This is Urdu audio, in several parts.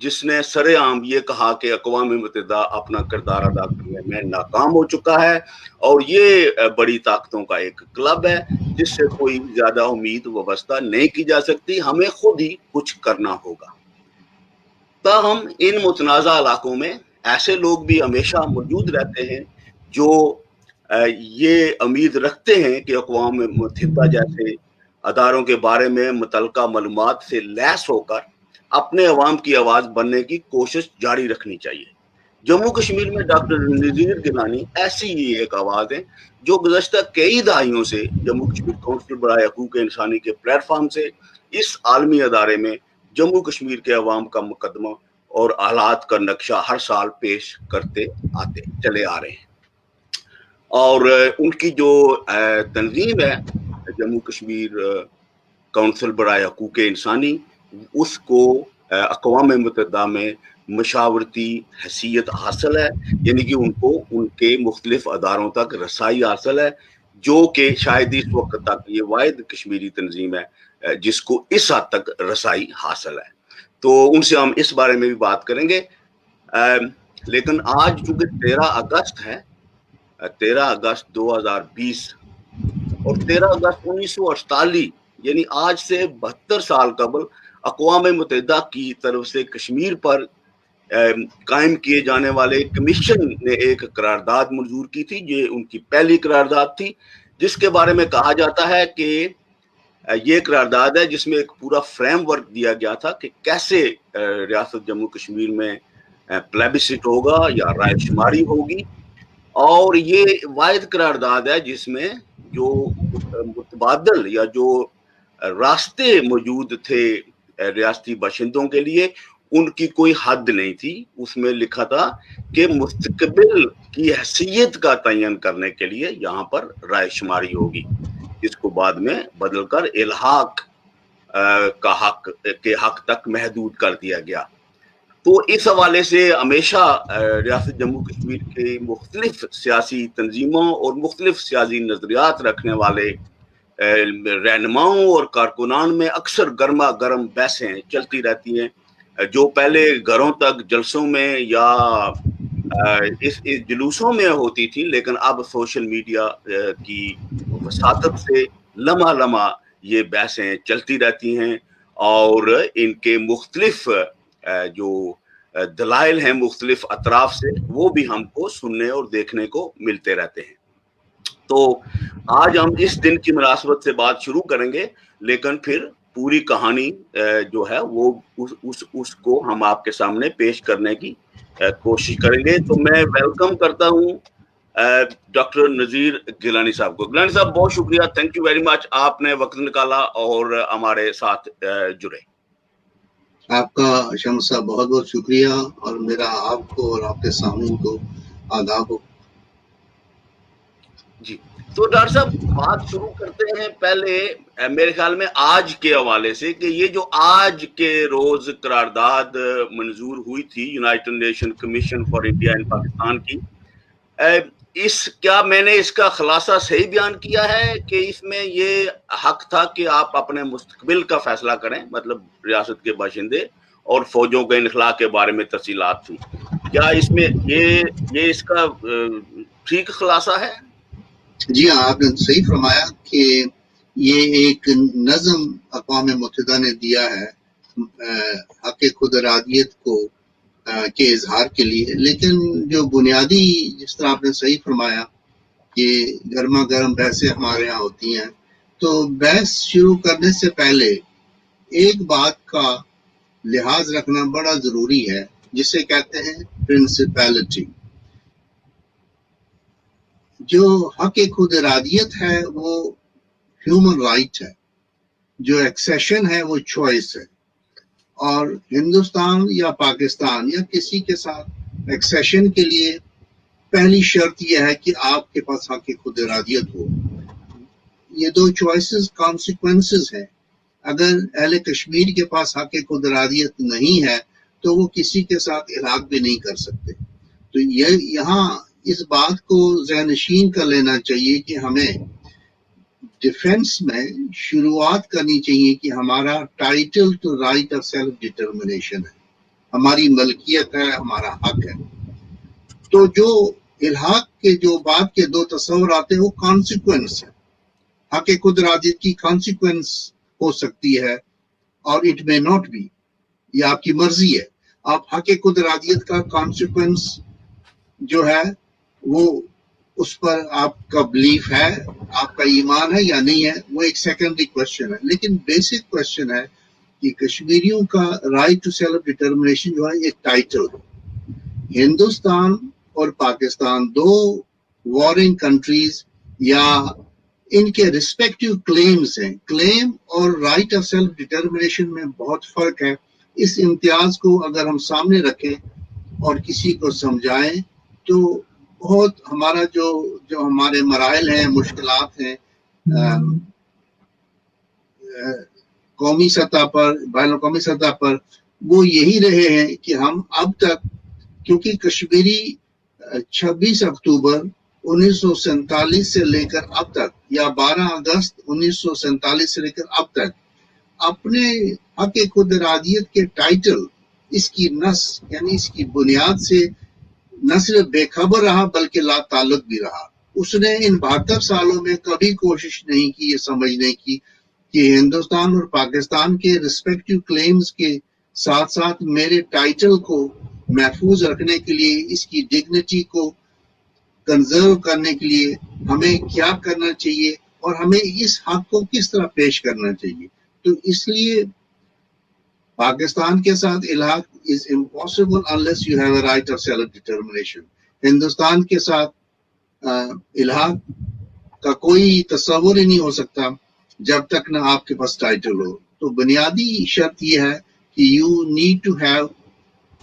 جس نے سر عام یہ کہا کہ اقوام متحدہ اپنا کردار ادا کرنے میں ناکام ہو چکا ہے اور یہ بڑی طاقتوں کا ایک کلب ہے جس سے کوئی زیادہ امید وابستہ نہیں کی جا سکتی، ہمیں خود ہی کچھ کرنا ہوگا۔ تاہم ان متنازع علاقوں میں ایسے لوگ بھی ہمیشہ موجود رہتے ہیں جو یہ امید رکھتے ہیں کہ اقوام متحدہ جیسے اداروں کے بارے میں متعلقہ معلومات سے لیس ہو کر اپنے عوام کی آواز بننے کی کوشش جاری رکھنی چاہیے۔ جموں کشمیر میں ڈاکٹر نذیر گیلانی ایسی ہی ایک آواز ہے جو گزشتہ کئی دہائیوں سے جموں کشمیر کونسل برائے حقوق انسانی کے پلیٹ فارم سے اس عالمی ادارے میں جموں کشمیر کے عوام کا مقدمہ اور حالات کا نقشہ ہر سال پیش کرتے چلے آ رہے ہیں، اور ان کی جو تنظیم ہے جموں کشمیر کونسل برائے حقوق انسانی، اس کو اقوام متحدہ میں مشاورتی حیثیت حاصل ہے، یعنی کہ ان کو ان کے مختلف اداروں تک رسائی حاصل ہے، جو کہ شاید اس وقت تک یہ واحد کشمیری تنظیم ہے جس کو اس حد تک رسائی حاصل ہے۔ تو ان سے ہم اس بارے میں بھی بات کریں گے، لیکن آج چونکہ 13 اگست ہے، 13 اگست 2020 اور 13 اگست 1948 یعنی آج سے 72 سال قبل اقوام متحدہ کی طرف سے کشمیر پر قائم کیے جانے والے کمیشن نے ایک قرارداد منظور کی تھی، یہ ان کی پہلی قرارداد تھی، جس کے بارے میں کہا جاتا ہے کہ یہ قرارداد ہے جس میں ایک پورا فریم ورک دیا گیا تھا کہ کیسے ریاست جموں کشمیر میں پلیبسٹ ہوگا یا رائے شماری ہوگی، اور یہ واحد قرارداد ہے جس میں جو متبادل یا جو راستے موجود تھے ریاستی باشندوں کے لیے ان کی کوئی حد نہیں تھی۔ اس میں لکھا تھا کہ مستقبل کی حیثیت کا تعین کرنے کے لیے یہاں پر رائے شماری ہوگی، جس کو بعد میں بدل کر الحاق کا حق کے حق تک محدود کر دیا گیا۔ تو اس حوالے سے ہمیشہ ریاست جموں کشمیر کے مختلف سیاسی تنظیموں اور مختلف سیاسی نظریات رکھنے والے رہنماؤں اور کارکنان میں اکثر گرما گرم بحثیں چلتی رہتی ہیں، جو پہلے گھروں تک جلسوں میں یا اس جلوسوں میں ہوتی تھی، لیکن اب سوشل میڈیا کی وساطت سے لمحہ لمحہ یہ بحثیں چلتی رہتی ہیں، اور ان کے مختلف جو دلائل ہیں مختلف اطراف سے وہ بھی ہم کو سننے اور دیکھنے کو ملتے رہتے ہیں۔ تو آج ہم اس دن کی مناسبت سے بات شروع کریں گے، لیکن پھر پوری کہانی جو ہے وہ اس کو ہم آپ کے سامنے پیش کرنے کی کوشش کریں گے۔ تو میں ویلکم کرتا ہوں ڈاکٹر نذیر گیلانی صاحب کو۔ گیلانی صاحب بہت شکریہ، تھینک یو ویری مچ، آپ نے وقت نکالا اور ہمارے ساتھ جڑے۔ آپ کا شمس صاحب بہت بہت شکریہ، اور میرا آپ کو اور آپ کے سامعین کو آداب ہو۔ جی تو ڈاکٹر صاحب بات شروع کرتے ہیں پہلے میرے خیال میں آج کے حوالے سے، کہ یہ جو آج کے روز قرارداد منظور ہوئی تھی United nation commission for India and Pakistan کی، کیا میں نے اس کا خلاصہ صحیح بیان کیا ہے کہ اس میں یہ حق تھا کہ آپ اپنے مستقبل کا فیصلہ کریں، مطلب ریاست کے باشندے، اور فوجوں کے انخلاء کے بارے میں تفصیلات تھی؟ کیا اس میں یہ اس کا ٹھیک خلاصہ ہے؟ جی ہاں، آپ نے صحیح فرمایا کہ یہ ایک نظم اقوام متحدہ نے دیا ہے حق خود ارادیت کو کے اظہار کے لیے، لیکن جو بنیادی، جس طرح آپ نے صحیح فرمایا کہ گرما گرم بحثیں ہمارے یہاں ہوتی ہیں، تو بحث شروع کرنے سے پہلے ایک بات کا لحاظ رکھنا بڑا ضروری ہے، جسے کہتے ہیں پرنسپلٹی۔ جو حق خود ارادیت ہے وہ ہیومن رائٹ ہے، جو ایکسیشن ہے وہ چوائس ہے، اور ہندوستان یا پاکستان یا کسی کے ساتھ ایکسیشن کے لیے پہلی شرط یہ ہے کہ آپ کے پاس حق خود ارادیت ہو۔ یہ دو چوائسز کانسیکوینسز ہیں۔ اگر اہل کشمیر کے پاس حق خود ارادیت نہیں ہے تو وہ کسی کے ساتھ الحاق بھی نہیں کر سکتے۔ تو یہاں اس بات کو ذہن نشین کر لینا چاہیے کہ ہمیں ڈیفنس میں شروعات کرنی چاہیے کہ ہمارا title to right of self determination ہے، ہماری ملکیت ہے, ہمارا حق ہے. تو جو الحاق کے جو بات کے دو تصور آتے ہیں وہ کانسیکوینس ہے. حق خود ارادیت کی کانسیکوینس ہو سکتی ہے اور اٹ میں ناٹ بی, یہ آپ کی مرضی ہے. آپ حق خود ارادیت کا کانسیکوینس جو ہے وہ اس پر آپ کا بلیف ہے, آپ کا ایمان ہے یا نہیں ہے, وہ ایک سیکنڈری کوشچن ہے. لیکن بیسک کوشچن ہے کہ کشمیریوں کا رائٹ ٹو سیلف ڈٹرمنیشن جو ہے ایک ٹائٹل ہے. ہندوستان اور پاکستان دو وارنگ کنٹریز یا ان کے ریسپیکٹیو کلیمز ہیں. کلیم اور رائٹ آف سیلف ڈٹرمنیشن میں بہت فرق ہے. اس امتیاز کو اگر ہم سامنے رکھیں اور کسی کو سمجھائیں تو بہت ہمارا جو ہمارے مراحل ہیں, مشکلات ہیں قومی سطح پر, بین الاقوامی سطح پر, وہ یہی رہے ہیں کہ ہم اب تک, کیونکہ کشمیری 26 اکتوبر 1947 سے لے کر اب تک یا 12 اگست 1947 سے لے کر اب تک اپنے حق خود ارادیت کے ٹائٹل, اس کی نس یعنی اس کی بنیاد سے نہ صرف بے خبر رہا بلکہ لا تعلق بھی رہا. اس نے ان 72 سالوں میں کبھی کوشش نہیں کی یہ سمجھنے کی کہ ہندوستان اور پاکستان کے ریسپیکٹیو کلیمز کے ساتھ ساتھ میرے ٹائٹل کو محفوظ رکھنے کے لیے, اس کی ڈگنیٹی کو کنزرو کرنے کے لیے ہمیں کیا کرنا چاہیے اور ہمیں اس حق کو کس طرح پیش کرنا چاہیے. تو اس لیے پاکستان کے ساتھ الحاق is impossible unless you have a right of self-determination. Hindustan کے ساتھ الحاق کا کوئی تصور ہی نہیں ہو سکتا جب تک نہ آپ کے پاس ٹائٹل ہو. تو بنیادی شرط یہ ہے کہ you need to have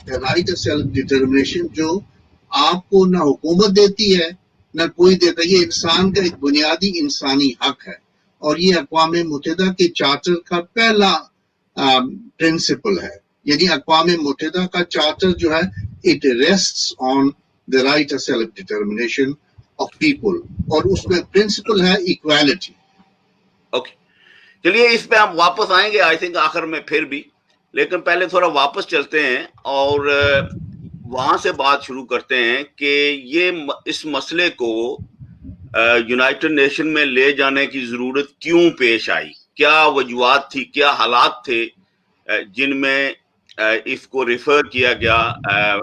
a right of self-determination جو آپ کو نہ حکومت دیتی ہے نہ کوئی دیتا. یہ انسان کا ایک بنیادی انسانی حق ہے اور یہ اقوام متحدہ کے چارٹر کا پہلا پرنسپل ہے. یعنی اقوام متحدہ کا چارٹر جو ہے it rests on the right of self-determination of people اور اس میں پرنسپل ہے equality. اوکے, چلیے اس پہ ہم واپس آئیں گے آئی تھنک آخر میں پھر بھی, لیکن پہلے تھوڑا واپس چلتے ہیں اور وہاں سے بات شروع کرتے ہیں کہ یہ اس مسئلے کو یونائٹڈ نیشن میں لے جانے کی ضرورت کیوں پیش آئی, کیا وجوہات تھی, کیا حالات تھے جن میں اس کو ریفر کیا گیا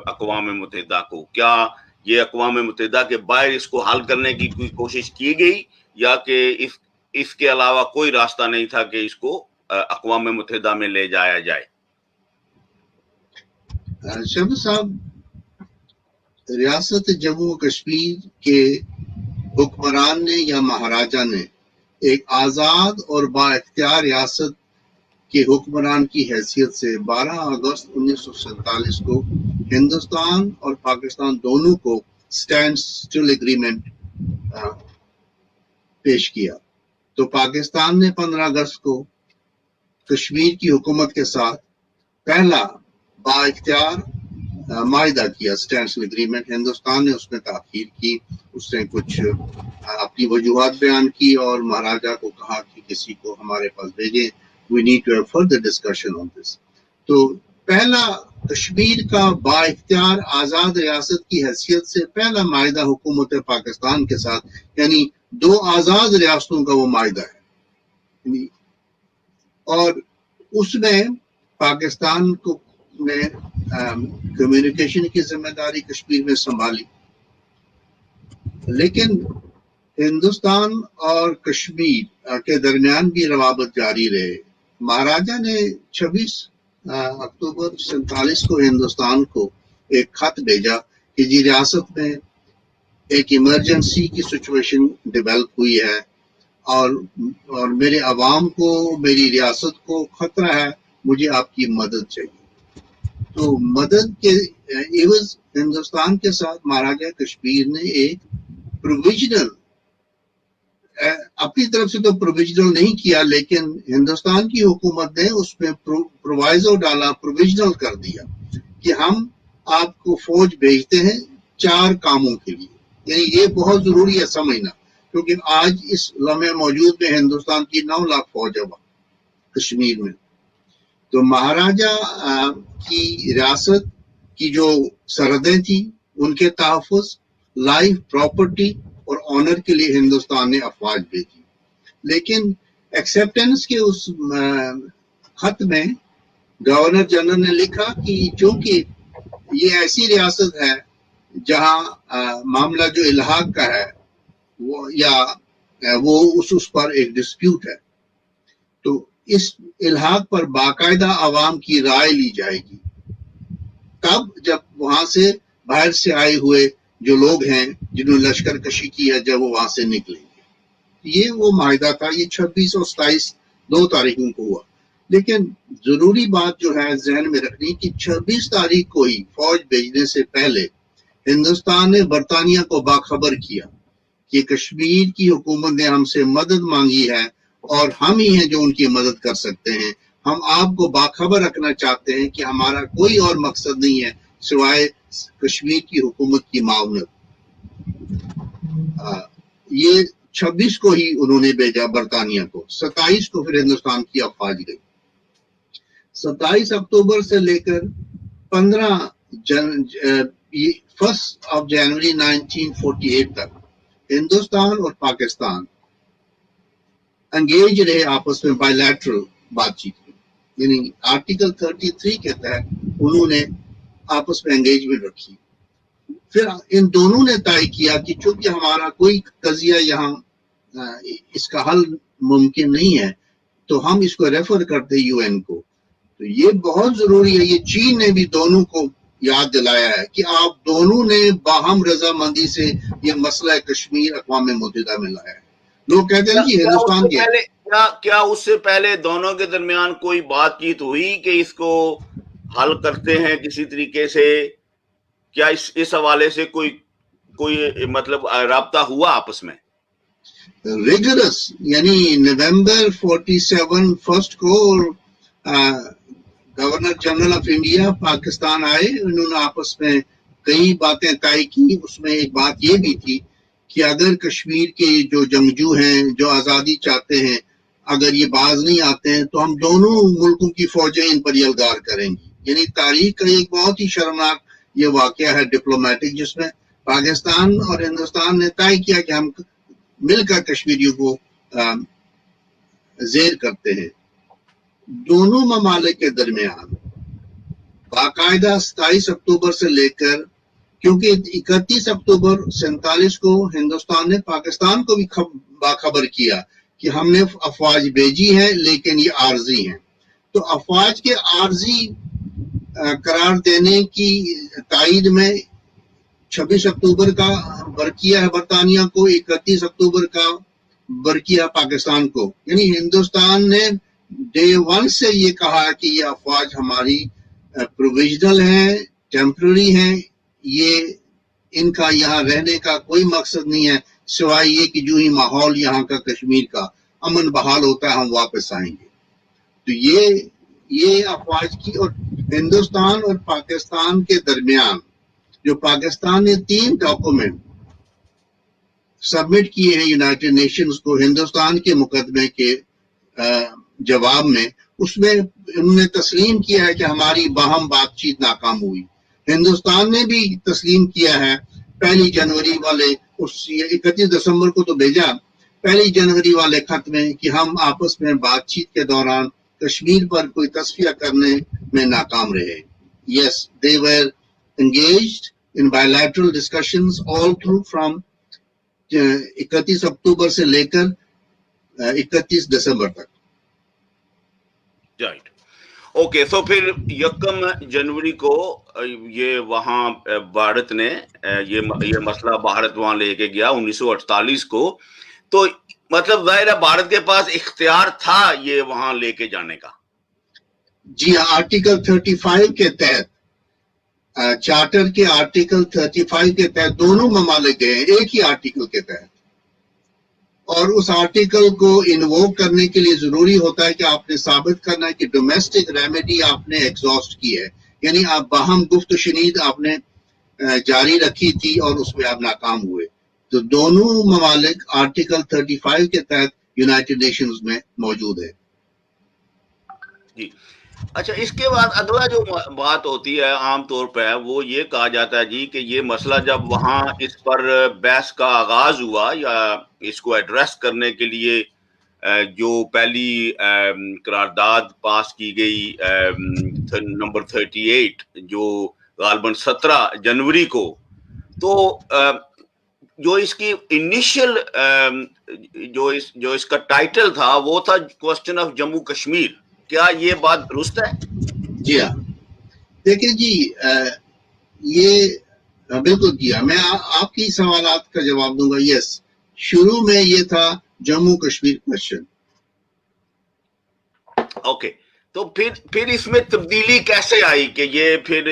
اقوام متحدہ کو. کیا یہ اقوام متحدہ کے باہر اس کو حل کرنے کی کوئی کوشش کی گئی یا کہ اس کے علاوہ کوئی راستہ نہیں تھا کہ اس کو اقوام متحدہ میں لے جایا جائے؟ شب صاحب, ریاست جموں و کشمیر کے حکمران نے یا مہاراجا نے ایک آزاد اور با اختیار ریاست کے حکمران کی حیثیت سے 12 اگست 1947 کو ہندوستان اور پاکستان دونوں کو اسٹینڈ اسٹل ایگریمنٹ پیش کیا. تو پاکستان نے 15 اگست کو کشمیر کی حکومت کے ساتھ پہلا با اختیار معاہدہ کیا, اسٹینڈ اسٹل ایگریمنٹ. ہندوستان نے اس میں تاخیر کی, اس نے کچھ اپنی وجوہات بیان کی اور مہاراجا کو کہا کہ کسی کو ہمارے پاس بھیجیں, we need to have further discussion on this. تو پہلا کشمیر کا با اختیار آزاد ریاست کی حیثیت سے پہلا معاہدہ حکومت پاکستان کے ساتھ, یعنی دو آزاد ریاستوں کا وہ معاہدہ ہے. اور اس میں پاکستان کو نے کمیونیکیشن کی ذمہ داری کشمیر میں سنبھالی, لیکن ہندوستان اور کشمیر کے درمیان بھی روابط جاری رہے. مہاراجا نے 26 اکتوبر 47 کو ہندوستان کو ایک خط بھیجا کہ جی ریاست میں ایک ایمرجنسی کی سچویشن ڈیولپ ہوئی ہے اور میرے عوام کو, میری ریاست کو خطرہ ہے, مجھے آپ کی مدد چاہیے. تو مدد کے عوض ہندوستان کے ساتھ مہاراجا کشمیر نے ایک پروویژنل, اپنی طرف سے تو پروویژنل نہیں کیا, لیکن ہندوستان کی حکومت نے اس میں پرووائزو ڈالا, پروویژنل کر دیا کہ ہم آپ کو فوج بھیجتے ہیں 4 کاموں کے لیے. یعنی یہ بہت ضروری ہے سمجھنا, کیونکہ آج اس لمحے موجود میں ہندوستان کی 9 لاکھ فوج ہے کشمیر میں. تو مہاراجہ کی ریاست کی جو سرحدیں تھیں ان کے تحفظ، لائف، پراپرٹی اور آنر کے لیے ہندوستان نے افواج بھیجی. لیکن ایکسیپٹنس کے اس خط میں گورنر جنرل نے لکھا کہ چونکہ یہ ایسی ریاست ہے جہاں معاملہ جو الحاق کا ہے وہ اس پر ایک ڈسپیوٹ ہے، تو اس الحاق پر باقاعدہ عوام کی رائے لی جائے گی، تب جب وہاں سے باہر سے آئے ہوئے جو لوگ ہیں جنہوں نے لشکر کشی کی ہے جب وہ وہاں سے نکلیں گے. یہ وہ معاہدہ تھا. یہ 26 اور 27 دو تاریخوں کو ہوا. لیکن ضروری بات جو ہے ذہن میں رکھنی کہ 26 تاریخ کو ہی فوج بھیجنے سے پہلے ہندوستان نے برطانیہ کو باخبر کیا کہ کشمیر کی حکومت نے ہم سے مدد مانگی ہے اور ہم ہی ہیں جو ان کی مدد کر سکتے ہیں. ہم آپ کو باخبر رکھنا چاہتے ہیں کہ ہمارا کوئی اور مقصد نہیں ہے سوائے کشمیر کی حکومت کی معاونت. یہ 26 کو ہی انہوں نے بھیجا برطانیہ کو. 27 کو پھر ہندوستان کی افواج گئی. 27 اکتوبر سے لے کر 1 جنوری 1948 تک ہندوستان اور پاکستان انگیج رہے آپس میں بائی لیٹرل بات چیت میں. یعنی آرٹیکل 33 کے تحت انہوں نے آپس میں انگیجمنٹ رکھی. پھر ان دونوں نے طے کیا کہ چونکہ ہمارا کوئی قضیہ یہاں اس کا حل ممکن نہیں ہے تو ہم اس کو ریفر کرتے یو این کو. تو یہ بہت ضروری ہے. یہ چین نے بھی دونوں کو یاد دلایا ہے کہ آپ دونوں نے باہم رضامندی سے یہ مسئلہ کشمیر اقوام متحدہ میں لایا ہے. لوگ کہتے ہیں کہ ہندوستان کے کیا اس سے پہلے دونوں کے درمیان کوئی بات چیت ہوئی کہ اس کو حل کرتے ہیں کسی طریقے سے؟ کیا اس حوالے سے کوئی مطلب رابطہ ہوا آپس میں؟ ریگرس یعنی نومبر 47 فرسٹ کو governor general of India Pakistan آئے. انہوں نے آپس میں کئی باتیں طے کی. اس میں ایک بات یہ بھی تھی کہ اگر کشمیر کے جو جنگجو ہیں جو آزادی چاہتے ہیں اگر یہ باز نہیں آتے ہیں تو ہم دونوں ملکوں کی فوجیں ان پر یلغار کریں گی. یعنی تاریخ کا ایک بہت ہی شرمناک یہ واقعہ ہے ڈپلومیٹک، جس میں پاکستان اور ہندوستان نے طے کیا کہ ہم مل کر کشمیریوں کو زیر کرتے ہیں. دونوں ممالک کے درمیان باقاعدہ 27 اکتوبر سے لے کر، کیونکہ 31 اکتوبر 47 کو ہندوستان نے پاکستان کو بھی باخبر کیا کہ ہم نے افواج بھیجی ہے لیکن یہ عارضی ہیں. تو افواج کے عارضی قرار دینے کی تائید میں 26 اکتوبر کا برقیہ ہے برطانیہ کو، 31 اکتوبر کا برقیہ پاکستان کو. یعنی ہندوستان نے ڈے 1 سے یہ کہا کہ یہ افواج ہماری پروویژنل ہیں، ٹیمپرری ہیں، یہ ان کا یہاں رہنے کا کوئی مقصد نہیں ہے سوائے یہ کہ جو ہی ماحول یہاں کا کشمیر کا امن بحال ہوتا ہے ہم واپس آئیں گے. تو یہ افواج کی. اور ہندوستان اور پاکستان کے درمیان جو پاکستان نے 3 ڈاکومنٹ سبمٹ کیے ہیں یونائٹڈ نیشنز کو ہندوستان کے مقدمے کے جواب میں، اس میں انہوں نے تسلیم کیا ہے کہ ہماری باہم بات چیت ناکام ہوئی. ہندوستان نے بھی تسلیم کیا ہے 1 جنوری والے 31 دسمبر کو تو بھیجا، 1 جنوری والے خط میں کہ ہم آپس میں بات چیت کے دوران کشمیر پر کوئی تصفیہ کرنے میں ناکام رہے. Yes, they were engaged in bilateral discussions all through from 31 اکتوبر سے لے کر 31 دسمبر تک. Right, okay. سو پھر 1 جنوری کو یہ وہاں بھارت نے یہ مسئلہ بھارت وہاں لے کے گیا 1948 کو. تو مطلب ظاہر ہے بھارت کے پاس اختیار تھا یہ وہاں لے کے جانے کا. جی ہاں، آرٹیکل 35 کے تحت، چارٹر کے آرٹیکل 35 کے تحت دونوں ممالک گئے ایک ہی آرٹیکل کے تحت. اور اس آرٹیکل کو انووک کرنے کے لیے ضروری ہوتا ہے کہ آپ نے ثابت کرنا ہے کہ ڈومیسٹک ریمیڈی آپ نے ایگزاسٹ کی ہے. یعنی آپ باہم گفت و شنید آپ نے جاری رکھی تھی اور اس میں آپ ناکام ہوئے. تو دونوں ممالک آرٹیکل 35 کے تحت یونائٹڈ نیشنز میں موجود ہے. جی، اچھا، اس کے بعد اگلا جو بات ہوتی ہے عام طور پہ وہ یہ کہا جاتا ہے جی کہ یہ مسئلہ جب وہاں اس پر بحث کا آغاز ہوا یا اس کو ایڈریس کرنے کے لیے جو پہلی قرارداد پاس کی گئی نمبر 38 جو غالباً 17 جنوری کو، تو جو اس کی انیشل جو اس کا ٹائٹل تھا وہ تھا کوسچن آف جموں کشمیر. کیا یہ بات درست ہے؟ جی ہاں، دیکھیں جی یہ بالکل کیا. میں آپ کی سوالات کا جواب دوں گا. یس، شروع میں یہ تھا جموں کشمیر کوشچن. اوکے، تو پھر اس میں تبدیلی کیسے آئی کہ یہ پھر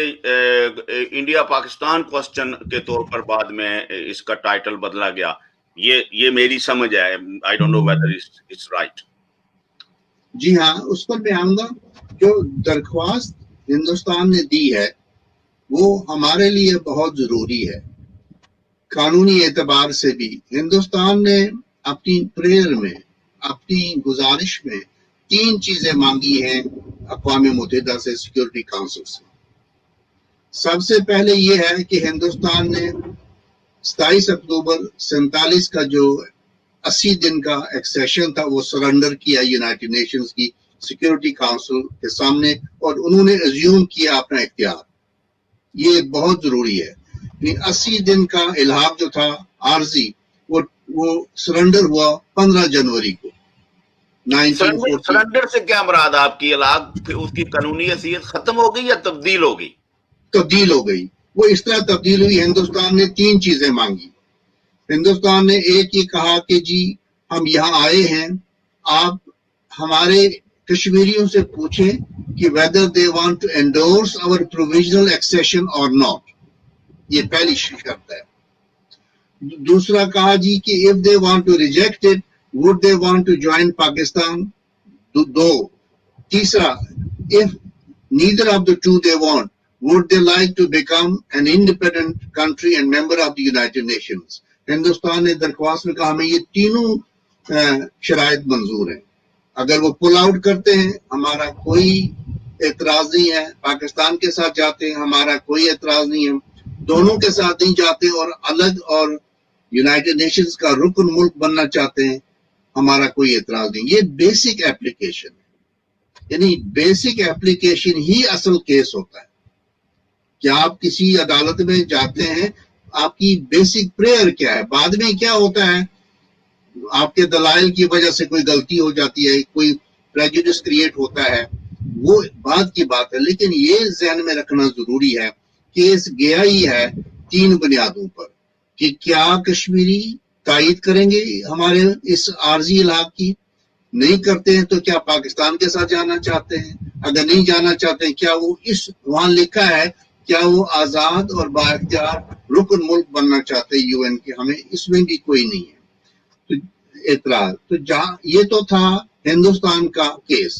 انڈیا پاکستان کوسچن کے طور پر بعد میں اس کا ٹائٹل بدلا گیا؟ یہ میری سمجھ ہے. I don't know whether it's right. جی ہاں، اس پر میں آؤں گا. جو درخواست ہندوستان نے دی ہے وہ ہمارے لیے بہت ضروری ہے. قانونی اعتبار سے بھی ہندوستان نے اپنی پریئر میں، اپنی گزارش میں 3 چیزیں مانگی ہیں اقوام متحدہ سے، سیکورٹی کونسل سے. سب سے پہلے یہ ہے کہ ہندوستان نے 27 اکتوبر 47 کا جو 80 دن کا ایکسیشن تھا وہ سرنڈر کیا یونائٹڈ نیشنز کی سیکورٹی کونسل کے سامنے، اور انہوں نے ایزیوم کیا اپنا اختیار. یہ بہت ضروری ہے. 80 دن کا الحاق جو تھا عارضی، وہ سرنڈر ہوا 15 جنوری کو 1940. سرنڈر سے کیا مراد آپ کی؟ اس کی قانونی حیثیت ختم ہو گئی یا تبدیل ہو گئی؟ تبدیل ہو گئی. وہ اس طرح تبدیل ہوئی، ہندوستان نے 3 چیزیں مانگی. ہندوستان نے ایک یہ کہا کہ جی ہم یہاں آئے ہیں، آپ ہمارے کشمیریوں سے پوچھیں کہ whether they want to endorse our provisional accession or not. یہ پہلی شرط ہے. دوسرا کہا جی کہ if they want to reject it, would they want to join Pakistan? دو. تیسرا، if neither of the two they want, would they like to become an independent country and member of the United Nations? Hindustan نے درخواست میں کہا ہمیں یہ تینوں شرائط منظور ہیں. اگر وہ پل آؤٹ کرتے ہیں ہمارا کوئی اعتراض نہیں ہے، پاکستان کے ساتھ جاتے ہیں ہمارا کوئی اعتراض نہیں ہے، دونوں کے ساتھ نہیں جاتے اور الگ اور یونائٹڈ نیشنز کا رکن ملک بننا چاہتے ہیں ہمارا کوئی اعتراض نہیں. یہ بیسک اپلیکیشن ہے. یعنی بیسک اپلیکیشن ہی اصل کیس ہوتا ہے کہ آپ کسی عدالت میں جاتے ہیں، آپ کی بیسک پریئر کیا ہے. بعد میں کیا ہوتا ہے، آپ کے دلائل کی وجہ سے کوئی غلطی ہو جاتی ہے، کوئی پریجوڈس کریٹ ہوتا ہے، وہ بعد کی بات ہے. لیکن یہ ذہن میں رکھنا ضروری ہے کیس گیا ہی ہے 3 بنیادوں پر کہ کیا کشمیری تائید کریں گے ہمارے اس عارضی الحاق کی، نہیں کرتے ہیں تو کیا پاکستان کے ساتھ جانا چاہتے ہیں، اگر نہیں جانا چاہتے ہیں کیا وہ وہاں لکھا ہے کیا وہ آزاد اور بااختیار رکن ملک بننا چاہتے ہیں UN کے. ہمیں اس میں بھی کوئی نہیں ہے اعتراض. تو یہ تو تھا ہندوستان کا کیس.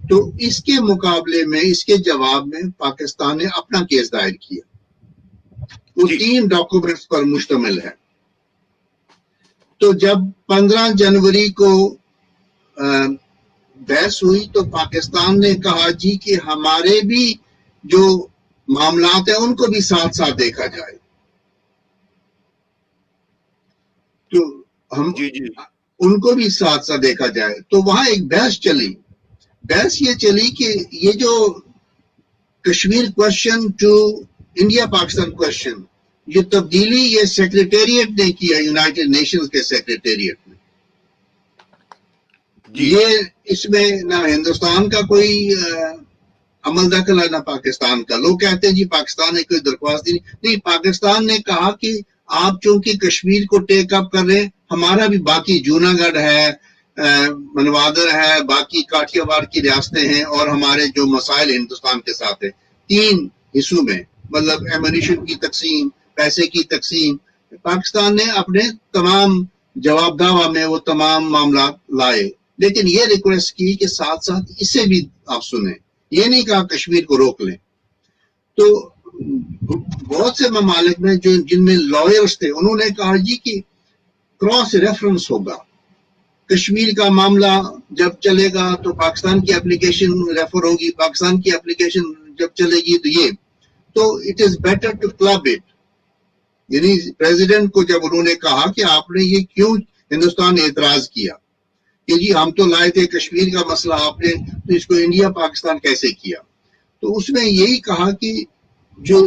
تو اس کے مقابلے میں، اس کے جواب میں پاکستان نے اپنا کیس دائر کیا. وہ 3 ڈاکومنٹس پر مشتمل ہے. تو جب 15 جنوری کو بحث ہوئی تو پاکستان نے کہا جی کہ ہمارے بھی جو معاملات ہیں ان کو بھی ساتھ ساتھ دیکھا جائے. تو ہم ان کو بھی ساتھ ساتھ دیکھا جائے. تو وہاں ایک بحث چلی. بحث یہ چلی کہ یہ جو Kashmir question to India Pakistan question, یہ تبدیلی یہ سیکریٹریٹ نے کیا، یونائٹڈ نیشنز کے سیکریٹریٹ نے. یہ اس میں نہ ہندوستان کا کوئی عمل دخل ہے نہ پاکستان کا. لوگ کہتے ہیں جی پاکستان نے کوئی درخواست دی نہیں. پاکستان نے کہا کہ آپ چونکہ کشمیر کو ٹیک اپ کر رہے ہیں، ہمارا بھی باقی جوناگڑھ ہے، منوادر ہے، باقی کاٹیا وار کی ریاستیں ہیں اور ہمارے جو مسائل ہندوستان کے ساتھ ہیں 3 حصوں میں، مطلب ایمونیشن کی تقسیم، پیسے کی تقسیم. پاکستان نے اپنے تمام جواب داوا میں وہ تمام معاملات لائے، لیکن یہ ریکویسٹ کی کہ ساتھ ساتھ اسے بھی آپ سنیں. یہ نہیں کہا کشمیر کو روک لیں. تو بہت سے ممالک میں جن میں لائرز تھے انہوں نے کہا جی کہ کراس ریفرنس ہوگا کشمیر کا معاملہ جب چلے گا تو پاکستان کی اپلیکیشن ریفر ہوگی, پاکستان کی اپلیکیشن جب چلے گی تو یہ, تو it is better to club it. یعنی پریزیڈنٹ کو جب انہوں نے کہا کہ آپ نے یہ کیوں ہندوستان نے اعتراض کیا کہ جی ہم تو لائے تھے کشمیر کا مسئلہ, آپ نے تو اس کو انڈیا پاکستان کیسے کیا, تو اس میں یہی کہا کہ جو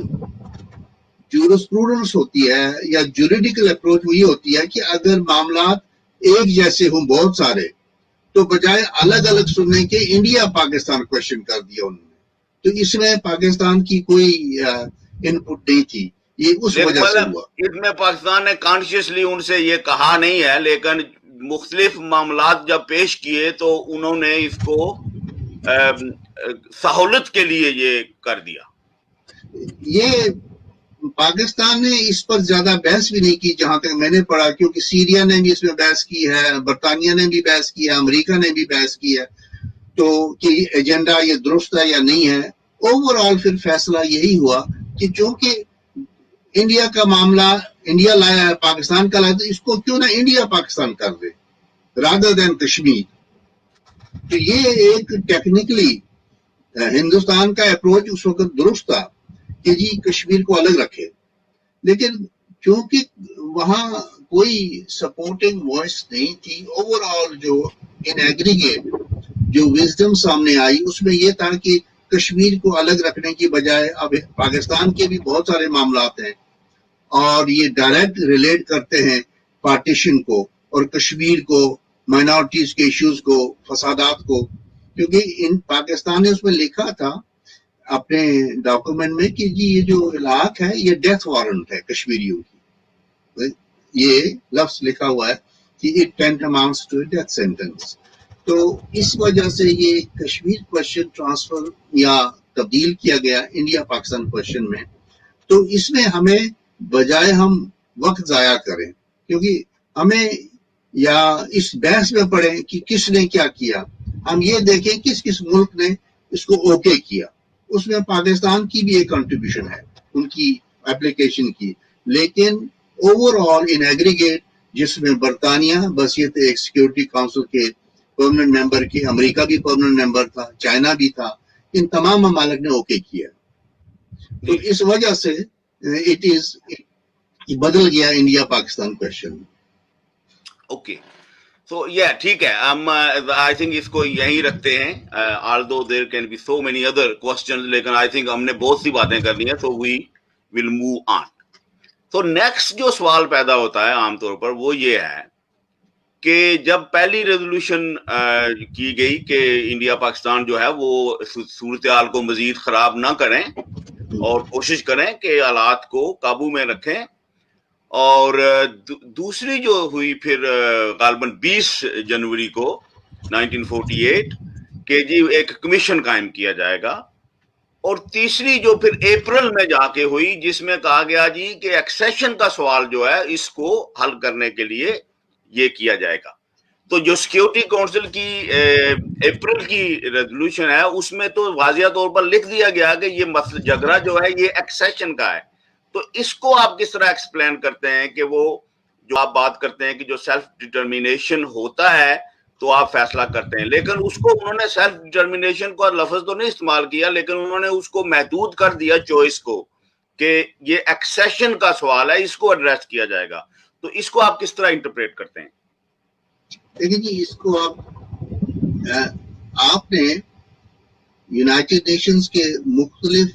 جورسپروڈنس ہوتی ہے یا جوریڈیکل اپروچ وہ یہ ہوتی ہے کہ اگر معاملات ایک جیسے ہوں بہت سارے, تو بجائے الگ الگ سننے کے انڈیا پاکستان کوشچن کر دیا انہوں نے, تو اس میں پاکستان کی کوئی ان پٹ نہیں تھی, یہ اس وجہ سے ہوا. اس میں پاکستان نے کانشیسلی ان سے یہ کہا نہیں ہے, لیکن مختلف معاملات جب پیش کیے تو انہوں نے اس کو سہولت کے لیے یہ کر دیا. یہ پاکستان نے اس پر زیادہ بحث بھی نہیں کی جہاں تک میں نے پڑھا, کیونکہ سیریا نے بھی اس میں بحث کی ہے, برطانیہ نے بھی بحث کی ہے, امریکہ نے بھی بحث کی ہے, تو کہ ایجنڈا یہ درست ہے یا نہیں ہے. اوور آل پھر فیصلہ یہی ہوا کہ چونکہ انڈیا کا معاملہ انڈیا لایا ہے, پاکستان کا لایا, تو اس کو کیوں نہ انڈیا پاکستان کر دے رادر دین کشمیر. تو یہ ایک ٹیکنیکلی ہندوستان کا اپروچ اس وقت درست تھا کہ جی کشمیر کو الگ رکھے, لیکن چونکہ وہاں کوئی سپورٹنگ وائس نہیں تھی, اوور آل جو ان ایگریگیٹ جو وزڈم سامنے آئی اس میں یہ تھا کہ کشمیر کو الگ رکھنے کی بجائے اب پاکستان کے بھی بہت سارے معاملات ہیں اور یہ ڈائریکٹ ریلیٹ کرتے ہیں پارٹیشن کو اور کشمیر کو, مائنورٹیز کے ایشوز کو, فسادات کو, کیونکہ ان پاکستان نے اس میں لکھا تھا اپنے ڈاکومنٹ میں کہ جی یہ جو علاق ہے یہ ڈیتھ وارنٹ ہے کشمیریوں کی, یہ لفظ لکھا ہوا ہے کہ اٹ ٹینٹاماؤنٹس ٹو ڈیتھ سینٹنس. تو اس وجہ سے یہ کشمیر کوشچن ٹرانسفر یا تبدیل کیا گیا انڈیا پاکستان کوشچن میں. تو اس میں ہمیں بجائے ہم وقت ضائع کریں, کیونکہ ہمیں یا اس بحث میں پڑھیں کہ کس نے کیا کیا, ہم یہ دیکھیں کس کس ملک نے اس کو اوکے کیا. اس میں پاکستان کی بھی ایک کنٹریبیوشن ہے ان کی اپلیکیشن کی, لیکن اوور آل ان ایگریگیٹ جس میں برطانیہ بحیثیت ایک سیکورٹی کونسل کے پرماننٹ ممبر کی, امریکہ بھی پرماننٹ ممبر تھا, چائنا بھی تھا, ان تمام ممالک نے اوکے کیا. تو اس وجہ سے اٹ از بدل گیا انڈیا پاکستان کویشچن. اوکے, تو یہ ٹھیک ہے, ہم آئی تھنک اس کو یہیں رکھتے ہیں, although there can be so many other questions, لیکن آئی تھنک ہم نے بہت سی باتیں کرنی ہیں, so we will move on. تو نیکسٹ جو سوال پیدا ہوتا ہے عام طور پر وہ یہ ہے کہ جب پہلی ریزولوشن کی گئی کہ انڈیا پاکستان جو ہے وہ صورتحال کو مزید خراب نہ کریں اور کوشش کریں کہ حالات کو قابو میں رکھیں, اور دوسری جو ہوئی پھر غالباً 20 جنوری کو 1948 کہ جی ایک کمیشن قائم کیا جائے گا, اور تیسری جو پھر اپریل میں جا کے ہوئی جس میں کہا گیا جی کہ ایکسیشن کا سوال جو ہے اس کو حل کرنے کے لیے یہ کیا جائے گا. تو جو سیکیورٹی کونسل کی اپریل کی ریزولوشن ہے اس میں تو واضح طور پر لکھ دیا گیا کہ یہ مسئلہ جھگڑا جو ہے یہ ایکسیشن کا ہے. تو اس کو آپ کس طرح ایکسپلین کرتے ہیں کہ وہ جو آپ بات کرتے ہیں کہ جو سیلف ڈٹرمینیشن ہوتا ہے تو آپ فیصلہ کرتے ہیں, لیکن اس کو انہوں نے سیلف ڈٹرمینیشن کو لفظ تو نہیں استعمال کیا, لیکن انہوں نے اس کو محدود کر دیا چوائس کو کہ یہ ایکسیشن کا سوال ہے, اس کو ایڈریس کیا جائے گا. تو اس کو آپ کس طرح انٹرپریٹ کرتے ہیں؟ دیکھیں جی, اس کو آپ نے یونائٹڈ نیشنز کے مختلف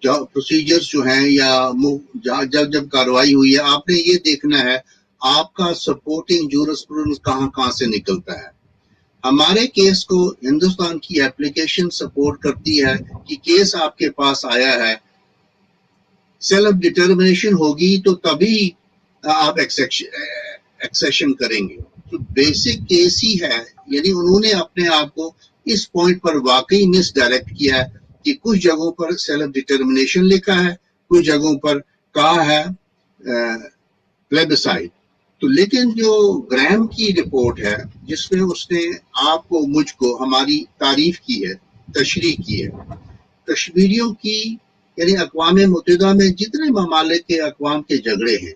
پروسیجرز جو ہیں یا جب کارروائی ہوئی ہے, آپ نے یہ دیکھنا ہے آپ کا سپورٹنگ جورسپروڈنس کہاں سے نکلتا ہے. ہمارے کیس کو ہندوستان کی ایپلیکیشن سپورٹ کرتی ہے کہ کیس آپ کے پاس آیا ہے, سیلف ڈٹرمنیشن ہوگی تو تبھی آپ ایکسیشن کریں گے. تو بیسک کیس ہی ہے, یعنی انہوں نے اپنے آپ کو اس پوائنٹ پر واقعی مس ڈائریکٹ کیا ہے کہ کچھ جگہوں پر سیلف ڈٹرمنیشن لکھا ہے, کچھ جگہوں پر کہا ہے پلیبسائٹ. تو لیکن جو گرام کی رپورٹ ہے جس میں اس نے آپ کو مجھ کو ہماری تعریف کی ہے, تشریح کی ہے, کشمیریوں کی یعنی اقوام متحدہ میں جتنے ممالک کے اقوام کے جھگڑے ہیں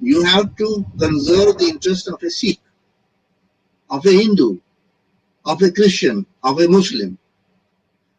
you have to conserve the interest of a Sikh, of a Hindu, of a Christian, of a Muslim.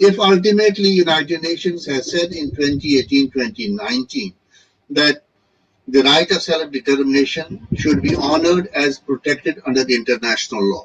If ultimately United Nations has said in 2018-2019 that the right of self-determination should be honored as protected under the international law,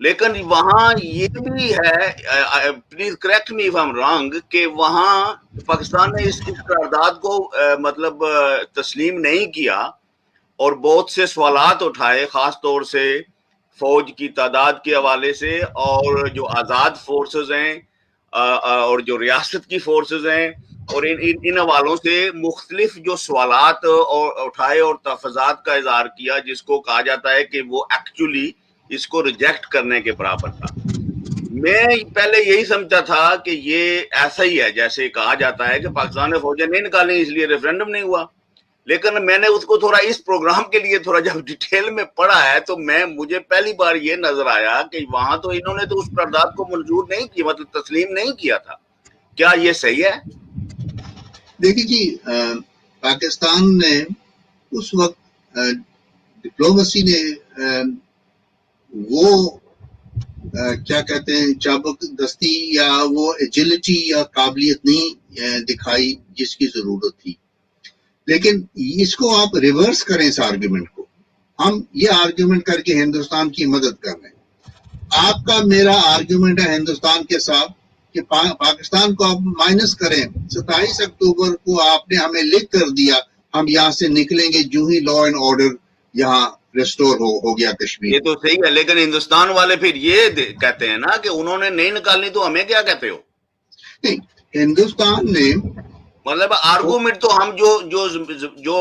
لیکن وہاں یہ بھی ہے, please correct me if I am wrong, کہ وہاں پاکستان نے اس قرارداد کو مطلب تسلیم نہیں کیا اور بہت سے سوالات اٹھائے, خاص طور سے فوج کی تعداد کے حوالے سے, اور جو آزاد فورسز ہیں اور جو ریاست کی فورسز ہیں, اور ان حوالوں سے مختلف جو سوالات اٹھائے اور تحفظات کا اظہار کیا, جس کو کہا جاتا ہے کہ وہ ایکچولی اس کو ریجیکٹ کرنے کے برابر تھا. میں پہلے یہی سمجھتا تھا کہ یہ ایسا ہی ہے جیسے کہا جاتا ہے کہ پاکستان نے فوجیں نہیں نکالیں اس لیے ریفرینڈم نہیں ہوا. لیکن میں نے اس کو تھوڑا اس پروگرام کے لیے تھوڑا جب ڈیٹیل میں پڑھا ہے تو مجھے پہلی بار یہ نظر آیا کہ وہاں تو انہوں نے تو اس قرارداد کو منظور نہیں کیا, مطلب تسلیم نہیں کیا تھا. کیا یہ صحیح ہے؟ دیکھیے جی, پاکستان نے اس وقت ڈپلومیسی نے وہ کیا کہتے ہیں چابک دستی یا وہ ایجلٹی یا قابلیت نہیں دکھائی جس کی ضرورت تھی. لیکن اس کو آپ ریورس کریں, اس آرگیومنٹ کو, ہم یہ آرگیومنٹ کر کے ہندوستان کی مدد کر رہے ہیں. آپ کا میرا آرگیومنٹ ہے ہندوستان کے ساتھ کہ پاکستان کو آپ مائنس کریں. 27 اکتوبر کو آپ نے ہمیں لکھ کر دیا ہم یہاں سے نکلیں گے جو ہی لا اینڈ آرڈر یہاں ریسٹور ہو گیا کشمیر. یہ تو صحیح ہے, لیکن ہندوستان والے پھر یہ کہتے ہیں نا کہ انہوں نے نہیں نکالنی تو ہمیں کیا کہتے ہو؟ نہیں, ہندوستان نے مطلب آرگومنٹ تو ہم جو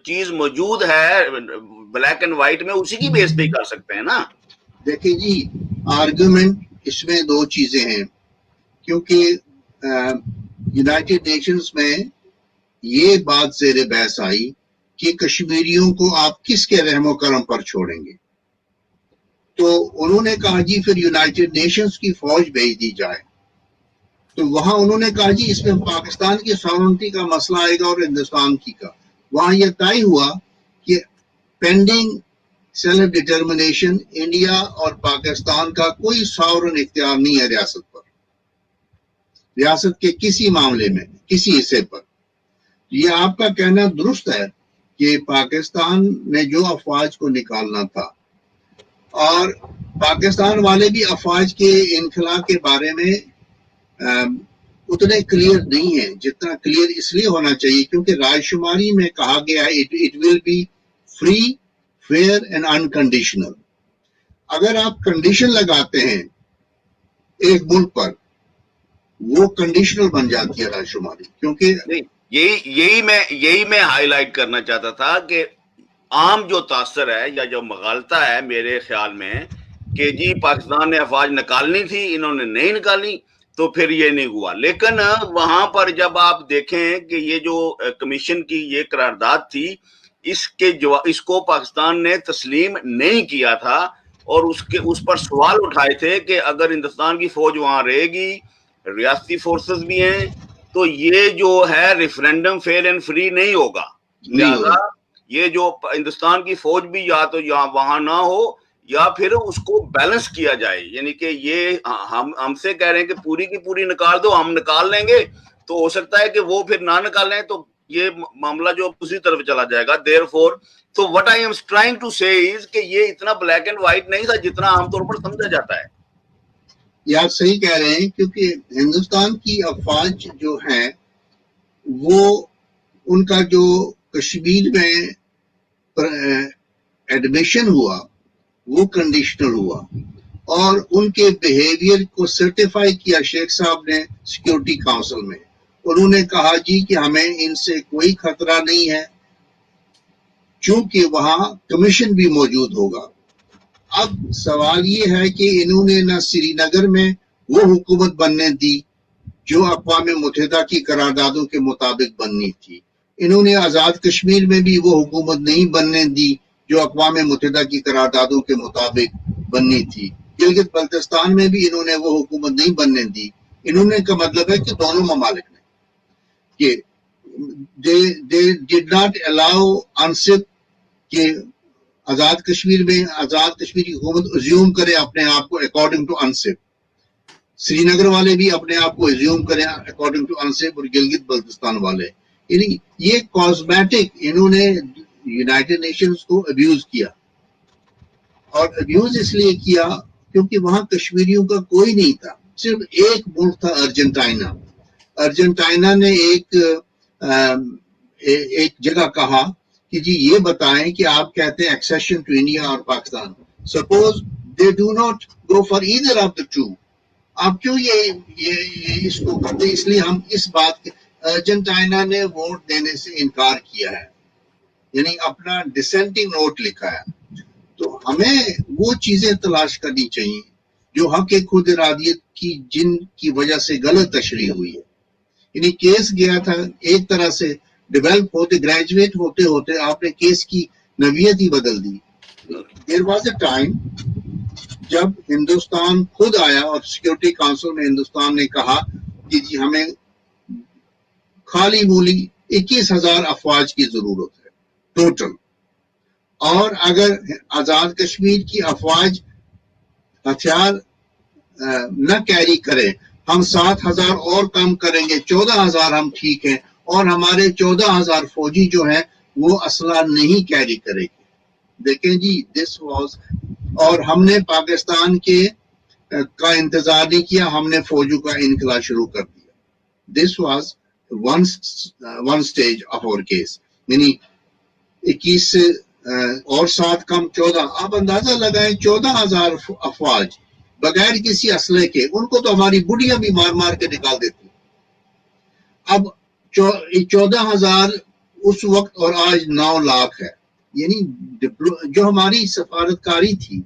چیز موجود ہے بلیک اینڈ وائٹ میں اسی کی بیس پہ ہی کر سکتے ہیں نا. دیکھیں جی, آرگومنٹ اس میں دو چیزیں ہیں, کیونکہ یونائٹڈ نیشنز میں یہ بات زیر بحث آئی کہ کشمیریوں کو آپ کس کے رحم و کرم پر چھوڑیں گے. تو انہوں نے کہا جی پھر یونائٹڈ نیشنز کی فوج بھیج دی جائے. تو وہاں انہوں نے کہا جی اس میں پاکستان کی ساورنٹی کا مسئلہ آئے گا اور ہندوستان کی کا. وہاں یہ طے ہوا کہ پینڈنگ سیلف ڈٹرمنیشن انڈیا اور پاکستان کا کوئی ساورن اختیار نہیں ہے ریاست پر, ریاست کے کسی معاملے میں کسی حصے پر. یہ آپ کا کہنا درست ہے کہ پاکستان نے جو افواج کو نکالنا تھا, اور پاکستان والے بھی افواج کے انخلا کے بارے میں اتنے کلیئر نہیں ہیں جتنا کلیئر اس لیے ہونا چاہیے کیونکہ رائے شماری میں کہا گیا ہے it will be free fair and unconditional. اگر آپ کنڈیشن لگاتے ہیں ایک ملک پر, وہ کنڈیشنل بن جاتی ہے رائے شماری. کیونکہ یہی میں ہائی لائٹ کرنا چاہتا تھا کہ عام جو تاثر ہے یا جو مغالطہ ہے میرے خیال میں کہ جی پاکستان نے افواج نکالنی تھی, انہوں نے نہیں نکالی تو پھر یہ نہیں ہوا. لیکن وہاں پر جب آپ دیکھیں کہ یہ جو کمیشن کی یہ قرارداد تھی, اس کو پاکستان نے تسلیم نہیں کیا تھا, اور اس پر سوال اٹھائے تھے کہ اگر ہندوستان کی فوج وہاں رہے گی, ریاستی فورسز بھی ہیں, تو یہ جو ہے ریفرینڈم فیئر اینڈ فری نہیں ہوگا. لہذا یہ جو ہندوستان کی فوج بھی یا تو وہاں نہ ہو یا پھر اس کو بیلنس کیا جائے. یعنی کہ یہ ہم سے کہہ رہے ہیں کہ پوری کی پوری نکال دو, ہم نکال لیں گے, تو ہو سکتا ہے کہ وہ پھر نہ نکالیں تو یہ معاملہ جو دوسری طرف چلا جائے گا. دیر فور تو what I am trying to say is کہ یہ اتنا بلیک اینڈ وائٹ نہیں تھا جتنا عام طور پر سمجھا جاتا ہے. یہ آپ صحیح کہہ رہے ہیں, کیونکہ ہندوستان کی افواج جو ہیں وہ ان کا جو کشمیر میں ایڈمیشن ہوا وہ کنڈیشنل ہوا, اور ان کے بیہیویئر کو سرٹیفائی کیا شیخ صاحب نے سیکیورٹی کاؤنسل میں. انہوں نے کہا جی کہ ہمیں ان سے کوئی خطرہ نہیں ہے چونکہ وہاں کمیشن بھی موجود ہوگا. اب سوال یہ ہے کہ انہوں نے نہ سری نگر میں وہ حکومت بننے دی جو اقوام متحدہ کی قراردادوں کے مطابق بننی تھی, انہوں نے آزاد کشمیر میں بھی وہ حکومت نہیں بننے دی جو اقوام متحدہ کی قراردادوں کے مطابق بننی تھی, گلگت بلتستان میں بھی انہوں نے وہ حکومت نہیں بننے دی. انہوں نے کا مطلب ہے کہ دونوں ممالک نے کہ they did not allow انصف کہ آزاد کشمیر میں آزاد کشمیری حکومت ازیوم کرے اپنے آپ کو اکارڈنگ ٹو انصف, سری نگر والے بھی اپنے آپ کو ازیوم کریں اکارڈنگ ٹو انصف, اور گلگت بلتستان والے. یعنی یہ کاسمیٹک انہوں نے یونائٹڈ نیشنز کو ابیوز کیا, اور ابیوز اس لیے کیا کیونکہ وہاں کشمیریوں کا کوئی نہیں تھا, صرف ایک ملک تھا ارجنٹائنا. ارجنٹائنا نے ایک جگہ کہا کہ جی یہ بتائیں کہ آپ کہتے ہیں ایکسیشن ٹو انڈیا اور Pakistan, suppose they do not go for either of the two, آپ کیوں یہ اس کو کرتے؟ اس لیے ہم اس بات کے ارجنٹائنا نے ووٹ دینے سے انکار کیا ہے, یعنی اپنا ڈسینٹنگ نوٹ لکھا ہے. تو ہمیں وہ چیزیں تلاش کرنی چاہیے جو حق خود ارادیت کی جن کی وجہ سے غلط تشریح ہوئی ہے. یعنی کیس گیا تھا ایک طرح سے ڈیولپ ہوتے, گریجویٹ ہوتے ہوتے آپ نے کیس کی نوعیت ہی بدل دی. دیر واز اے ٹائم جب ہندوستان خود آیا اور سیکورٹی کونسل میں ہندوستان نے کہا کہ جی ہمیں خالی مولی 21,000 افواج کی ضرورت ہے ٹوٹل, اور اگر آزاد کشمیر کی افواج ہتھیار نہ کیری کرے ہم 7,000 اور کم کریں گے, 14,000 ہم ٹھیک ہیں, اور ہمارے 14,000 فوجی جو ہیں وہ اسلحہ نہیں کیری کرے گی. دیکھیں جی دس واز, اور ہم نے پاکستان کا انتظار نہیں کیا, ہم نے فوجوں کا انخلا شروع کر دیا. This was one stage of اور کیس, یعنی 21 سے اور 7 کم 14, آپ اندازہ لگائیں 14,000 افواج بغیر کسی اسلحے کے, ان کو تو ہماری بڑھیاں بھی مار مار کے نکال دیتی. اب 14,000 اس وقت اور آج 9 لاکھ ہے. یعنی جو ہماری سفارتکاری تھی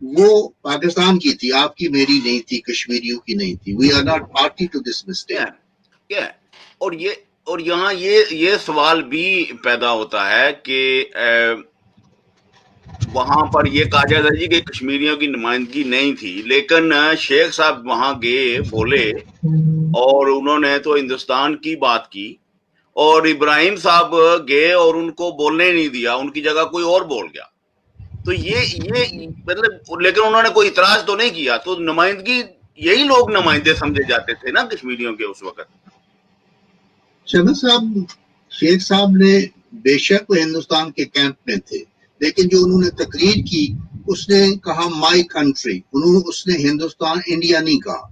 وہ پاکستان کی تھی, آپ کی میری نہیں تھی, کشمیریوں کی نہیں تھی. We are not party to this mistake. اور یہاں یہ سوال بھی پیدا ہوتا ہے کہ وہاں پر یہ کہا جاتا ہے جی کہ کشمیریوں کی نمائندگی نہیں تھی, لیکن شیخ صاحب وہاں گئے بولے اور انہوں نے تو ہندوستان کی بات کی, اور ابراہیم صاحب گئے اور ان کو بولنے نہیں دیا, ان کی جگہ کوئی اور بول گیا. تو یہ مطلب, لیکن انہوں نے کوئی اعتراض تو نہیں کیا. تو نمائندگی, یہی لوگ نمائندے سمجھے جاتے تھے نا کشمیریوں کے اس وقت. شہباز صاحب, شیخ صاحب نے بے شک وہ ہندوستان کے کیمپ میں تھے, لیکن جو انہوں نے تقریر کی اس نے کہا مائی کنٹری, اس نے ہندوستان انڈیا نہیں کہا.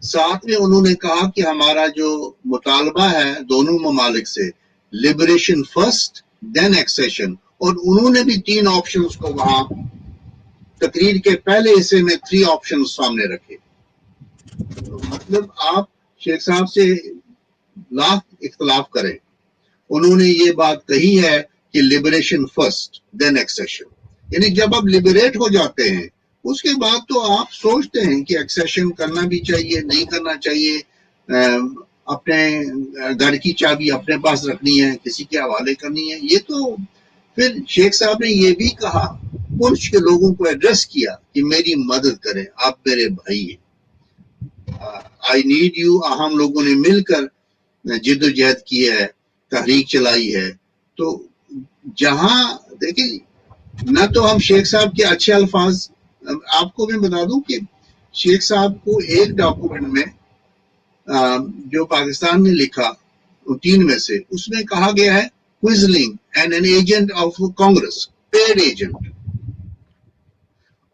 ساتھ میں انہوں نے کہا کہ ہمارا جو مطالبہ ہے دونوں ممالک سے, لبریشن فرسٹ دین ایکسیشن, اور انہوں نے بھی 3 آپشنز کو وہاں تقریر کے پہلے حصے میں 3 آپشنز سامنے رکھے. مطلب آپ شیخ صاحب سے لاکھ اختلاف کریں, انہوں نے یہ بات کہی ہے کہ لبریشن فرسٹ دین ایکسیشن, یعنی جب آپ لبریٹ ہو جاتے ہیں اس کے بعد تو آپ سوچتے ہیں کہ ایکسیشن کرنا بھی چاہیے نہیں کرنا چاہیے, اپنے گھر کی چابی اپنے پاس رکھنی ہے, کسی کے حوالے کرنی ہے. یہ تو پھر شیخ صاحب نے یہ بھی کہا, ملک کے لوگوں کو ایڈریس کیا کہ میری مدد کریں, آپ میرے بھائی ہیں, آئی نیڈ یو. ہم لوگوں نے مل کر جد و جہد کی ہے, تحریک چلائی ہے. تو جہاں دیکھیں, نہ تو ہم شیخ صاحب کے اچھے الفاظ, آپ کو میں بتا دوں کہ شیخ صاحب کو ایک ڈاکومنٹ میں جو پاکستان نے لکھا 3 میں سے, اس میں کہا گیا ہے quisling and an agent of Congress, paid agent.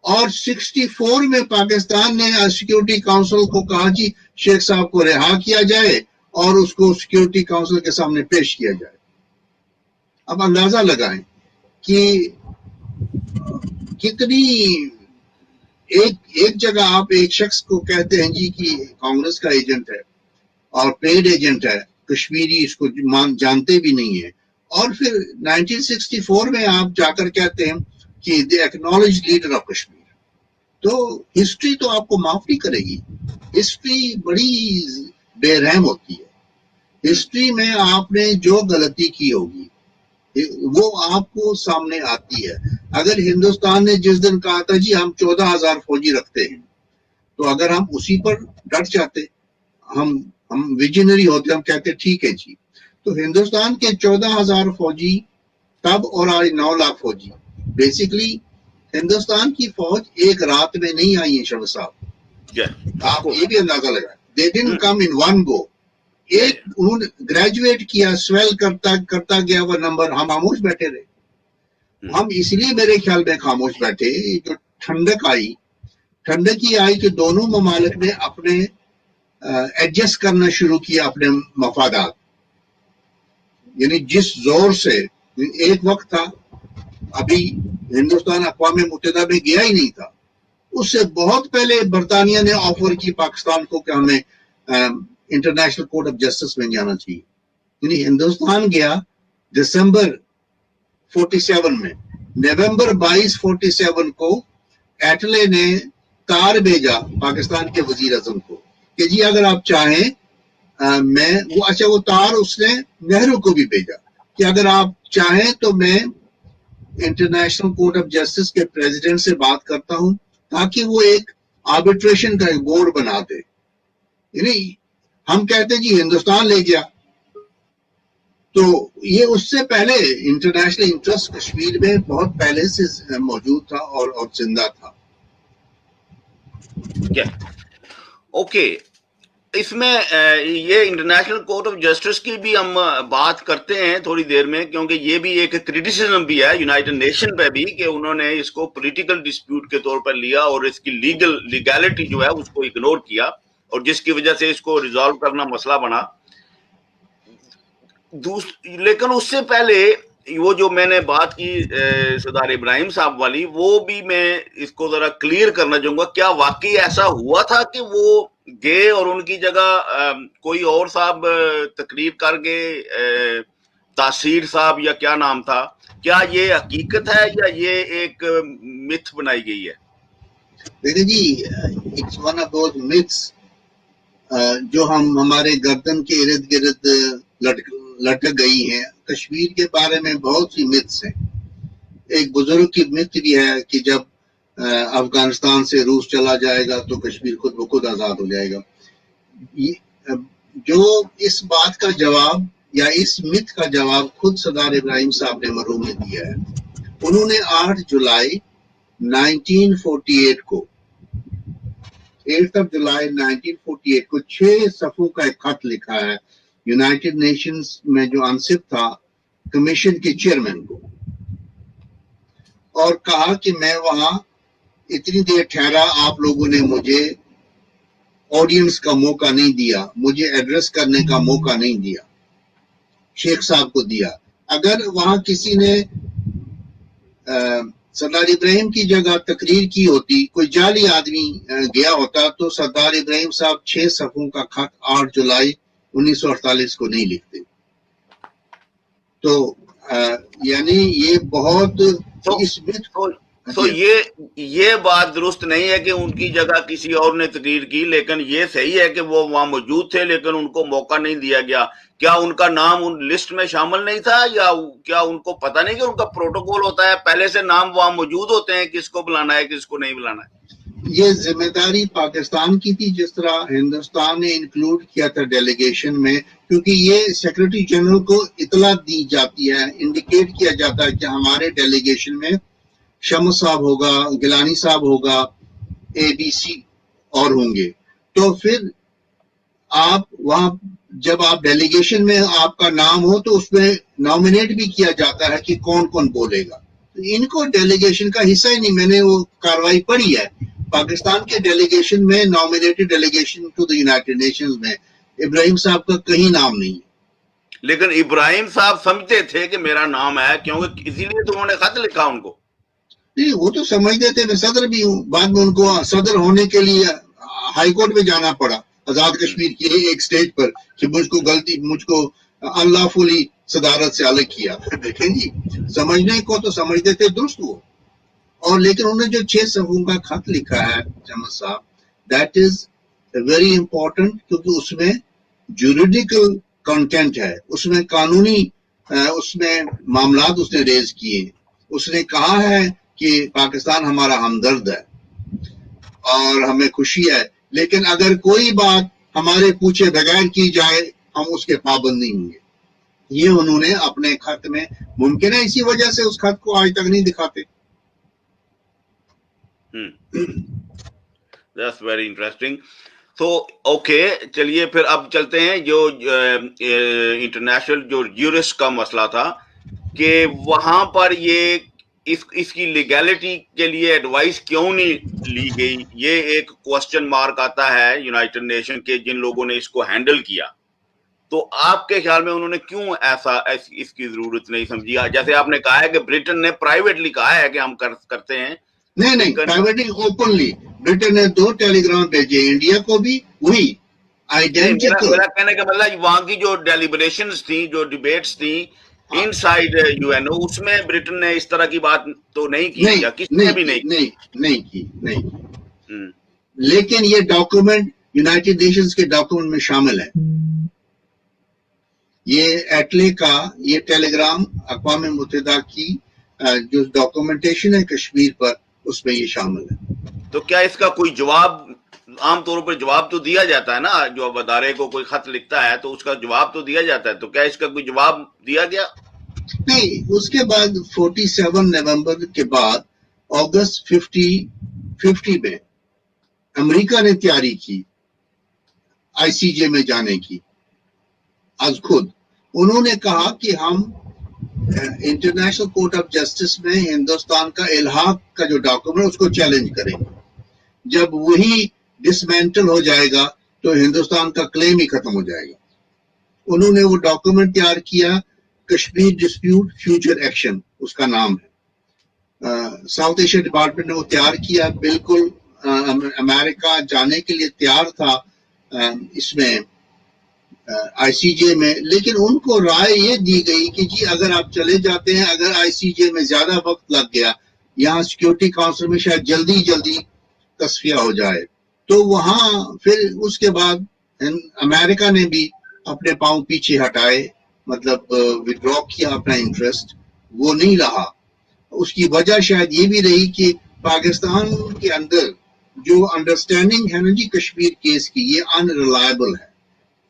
اور 64 میں پاکستان نے سیکورٹی کونسل کو کہا جی شیخ صاحب کو رہا کیا جائے اور اس کو سیکورٹی کونسل کے سامنے پیش کیا جائے. اب اندازہ لگائیں کہ کتنی ایک جگہ آپ ایک شخص کو کہتے ہیں جی کہ کانگریس کا ایجنٹ ہے اور پیڈ ایجنٹ ہے, کشمیری اس کو جانتے بھی نہیں ہے, اور پھر 1964 میں آپ جا کر کہتے ہیں کہ دی ایکنالج لیڈر آف کشمیر. تو ہسٹری تو آپ کو معاف نہیں کرے گی. ہسٹری بڑی بے رحم ہوتی ہے. ہسٹری میں آپ نے جو غلطی کی ہوگی وہ آپ کو سامنے آتی ہے. اگر ہندوستان نے جس دن کہا تھا جی ہم 14,000 فوجی رکھتے ہیں, تو اگر ہم اسی پر ڈٹ جاتے, ہم ویژنری ہوتے, ہم کہتے ٹھیک ہے جی, تو ہندوستان کے 14,000 فوجی تب اور آج 9 لاکھ فوجی, بیسیکلی ہندوستان کی فوج ایک رات میں نہیں آئی ہے. شاہ صاحب آپ یہ بھی اندازہ لگائیں, they didn't come in one go. ایک انہوں نے گریجویٹ کیا, سویل کرتا گیا وہ نمبر, ہم خاموش بیٹھے رہے. ہم اس لیے میرے خیال میں خاموش بیٹھے, جو ٹھنڈک آئی ٹھنڈک آئی کہ دونوں ممالک نے اپنے ایڈجسٹ کرنا شروع کیا اپنے مفادات. یعنی جس زور سے ایک وقت تھا ابھی ہندوستان اقوام متحدہ میں گیا ہی نہیں تھا, اس سے بہت پہلے برطانیہ نے آفر کی پاکستان کو کہ ہمیں انٹرنیشنل کورٹ آف جسٹس میں جانا چاہیے. یعنی ہندوستان گیا دسمبر 47 میں, نومبر 22 کو ایٹلے نے تار بھیجا پاکستان کے وزیر اعظم کو کہ جی اگر آپ چاہیں میں وہ تار اس نے نہرو کو بھی بھیجا کہ اگر آپ چاہیں تو میں انٹرنیشنل کورٹ آف جسٹس کے پریزیڈنٹ سے بات کرتا ہوں تاکہ وہ ایک آربیٹریشن کا ایک بورڈ بنا دے. یعنی ہم کہتے جی ہندوستان لے گیا, تو یہ اس سے پہلے انٹرنیشنل انٹرسٹ کشمیر میں بہت پہلے سے موجود تھا اور زندہ تھا. اوکے, اس میں یہ انٹرنیشنل کورٹ آف جسٹس کی بھی ہم بات کرتے ہیں تھوڑی دیر میں, کیونکہ یہ بھی ایک کریٹیسزم بھی ہے یونائٹڈ نیشن پہ بھی کہ انہوں نے اس کو پولیٹیکل ڈسپیوٹ کے طور پر لیا اور اس کی لیگیلٹی جو ہے اس کو اگنور کیا, اور جس کی وجہ سے اس کو ریزالو کرنا مسئلہ بنا. لیکن اس سے پہلے وہ جو میں نے بات کی سردار ابراہیم صاحب والی, وہ بھی میں اس کو ذرا کلیئر کرنا چاہوں گا. کیا واقعی ایسا ہوا تھا کہ وہ گئے اور ان کی جگہ کوئی اور صاحب تقریر کر گئے, تاثیر صاحب یا کیا نام تھا؟ کیا یہ حقیقت ہے یا یہ ایک متھ بنائی گئی ہے؟ دیکھیں جی, it's one of those myths جو ہمارے گردن کے ارد گرد لٹک گئی ہیں. کشمیر کے بارے میں بہت سی متھس ہیں. ایک بزرگ کی مت بھی ہے کہ جب افغانستان سے روس چلا جائے گا تو کشمیر خود بخود آزاد ہو جائے گا. جو اس بات کا جواب یا اس مت کا جواب خود سردار ابراہیم صاحب نے مرحوم نے دیا ہے. انہوں نے 8 جولائی 1948 کو 8 جولائی 1948 کو 6 صفحوں کا ایک خط لکھا ہے یونائٹڈ نیشنز میں جو انصف تھا کمیشن کے چیئرمین کو, اور کہا کہ میں وہاں اتنی دیر ٹھہرا, آپ لوگوں نے مجھے آڈینس کا موقع نہیں دیا, مجھے ایڈریس کرنے کا موقع نہیں دیا, شیخ صاحب کو دیا. اگر وہاں کسی نے سردار ابراہیم کی جگہ تقریر کی ہوتی, کوئی جعلی آدمی گیا ہوتا, تو سردار ابراہیم صاحب 6 صفحوں کا خط 8 جولائی 1948 کو نہیں لکھتے. تو یعنی یہ بہت تو یہ بات درست نہیں ہے کہ ان کی جگہ کسی اور نے تقریر کی, لیکن یہ صحیح ہے کہ وہ وہاں موجود تھے لیکن ان کو موقع نہیں دیا گیا. کیا ان کا نام ان لسٹ میں شامل نہیں تھا, یا کیا ان کو پتہ نہیں کہ ان کا پروٹوکول ہوتا ہے پہلے سے نام وہاں موجود ہوتے ہیں کس کو بلانا ہے کس کو نہیں بلانا ہے؟ یہ ذمہ داری پاکستان کی تھی, جس طرح ہندوستان نے انکلوڈ کیا تھا ڈیلیگیشن میں, کیونکہ یہ سیکرٹری جنرل کو اطلاع دی جاتی ہے, انڈیکیٹ کیا جاتا ہے کہ ہمارے ڈیلیگیشن میں شمس صاحب ہوگا, گیلانی صاحب ہوگا, اے بی سی اور ہوں گے. تو پھر آپ وہاں جب آپ ڈیلیگیشن میں آپ کا نام ہو تو اس میں نامینیٹ بھی کیا جاتا ہے کہ کون کون بولے گا. ان کو ڈیلیگیشن کا حصہ ہی نہیں, میں نے وہ کاروائی پڑھی ہے. پاکستان کے ڈیلیگیشن میں nominated delegation to the United Nations میں ابراہیم صاحب کا کہیں نام نہیں ہے. لیکن ابراہیم صاحب سمجھتے تھے کہ میرا نام ہے, کیونکہ اسی لیے تو انہوں نے خط لکھا ان کو. نہیں, وہ تو سمجھتے تھے, میں صدر بھی ہوں. بعد میں ان کو صدر ہونے کے لیے ہائی کورٹ میں جانا پڑا آزاد کشمیر کی ایک سٹیج پر کہ مجھ کو انلافلی صدارت سے الگ کیا. دیکھیں جی, سمجھنے کو تو سمجھتے تھے, درست ہو. اور لیکن انہوں نے جو 6 صفحوں کا خط لکھا ہے شمس صاحب, دیٹ از ویری امپورٹنٹ, کیونکہ اس میں جوریڈیکل کنٹینٹ ہے, اس میں قانونی اس میں معاملات اس نے ریز کیے. اس نے کہا ہے کہ پاکستان ہمارا ہمدرد ہے اور ہمیں خوشی ہے, لیکن اگر کوئی بات ہمارے پوچھے بغیر کی جائے ہم اس کے پابند نہیں ہوں گے. یہ انہوں نے اپنے خط میں, ممکن ہے اسی وجہ سے اس خط کو آج تک نہیں دکھاتے. That's very interesting. تو اوکے, چلیے پھر اب چلتے ہیں جو انٹرنیشنل جو یورسٹ کا مسئلہ تھا کہ وہاں پر یہ اس کی لیگیلٹی کے لیے ایڈوائس کیوں نہیں لی گئی؟ یہ ایک کوسچن مارک آتا ہے یونائٹڈ نیشن کے جن لوگوں نے اس کو ہینڈل کیا. تو آپ کے خیال میں انہوں نے کیوں ایسا اس کی ضرورت نہیں سمجھی؟ جیسے آپ نے کہا ہے کہ برٹن نے پرائیویٹلی کہا ہے کہ ہم کرتے ہیں. نہیں پرائیویٹلی اوپنلی برٹن نے 2 ٹیلی گرام بھیجے انڈیا کو بھی, وہی آئیڈینٹیکل. میرا کہنے کا مطلب وہاں کی جو ڈیلیبریشنز تھیں, جو ڈیبیٹس تھیں ان سائڈ یو این او, اس میں برٹن نے اس طرح کی بات تو نہیں کی, یا کسی نے بھی نہیں کی. لیکن یہ ڈاکومنٹ یونائٹڈ نیشنز کے ڈاکومنٹ میں شامل ہے. یہ ایٹلے کا یہ ٹیلی گرام اقوام متحدہ کی جو ڈاکومنٹیشن ہے کشمیر پر, اس میں یہ شامل ہے. تو کیا اس کا کوئی جواب, عام طور پر جواب تو دیا جاتا ہے نا, جو اب ادارے کو کوئی خط لکھتا ہے تو اس کا جواب تو دیا جاتا ہے, تو کیا اس کا کوئی جواب دیا گیا؟ نہیں, اس کے بعد 47 نومبر کے بعد اگست 50 میں امریکہ نے تیاری کی آئی سی جے میں جانے کی. از خود انہوں نے کہا کہ ہم انٹرنیشنل کورٹ آف جسٹس میں ہندوستان کا الحاق کا جو ڈاکومنٹ اس کو چیلنج کریں گے. جب وہی ڈسمینٹل ہو جائے گا تو ہندوستان کا کلیم ہی ختم ہو جائے گا. انہوں نے وہ ڈاکومنٹ تیار کیا, کشمیر ڈسپیوٹ فیوچر ایکشن اس کا نام ہے. ساؤتھ ایشیا ڈپارٹمنٹ نے وہ تیار کیا. بالکل امریکہ جانے کے لیے تیار تھا اس میں آئی سی جے میں, لیکن ان کو رائے یہ دی گئی کہ جی اگر آپ چلے جاتے ہیں, اگر آئی سی جے میں زیادہ وقت لگ گیا, یہاں سیکورٹی کونسل میں شاید جلدی تصفیہ ہو جائے, تو وہاں پھر اس کے بعد امریکہ نے بھی اپنے پاؤں پیچھے ہٹائے, مطلب وڈرا کیا اپنا انٹرسٹ, وہ نہیں رہا. اس کی وجہ شاید یہ بھی رہی کہ پاکستان کے اندر جو انڈرسٹینڈنگ ہے نا جی کشمیر کیس کی, یہ ان ریلائبل ہے.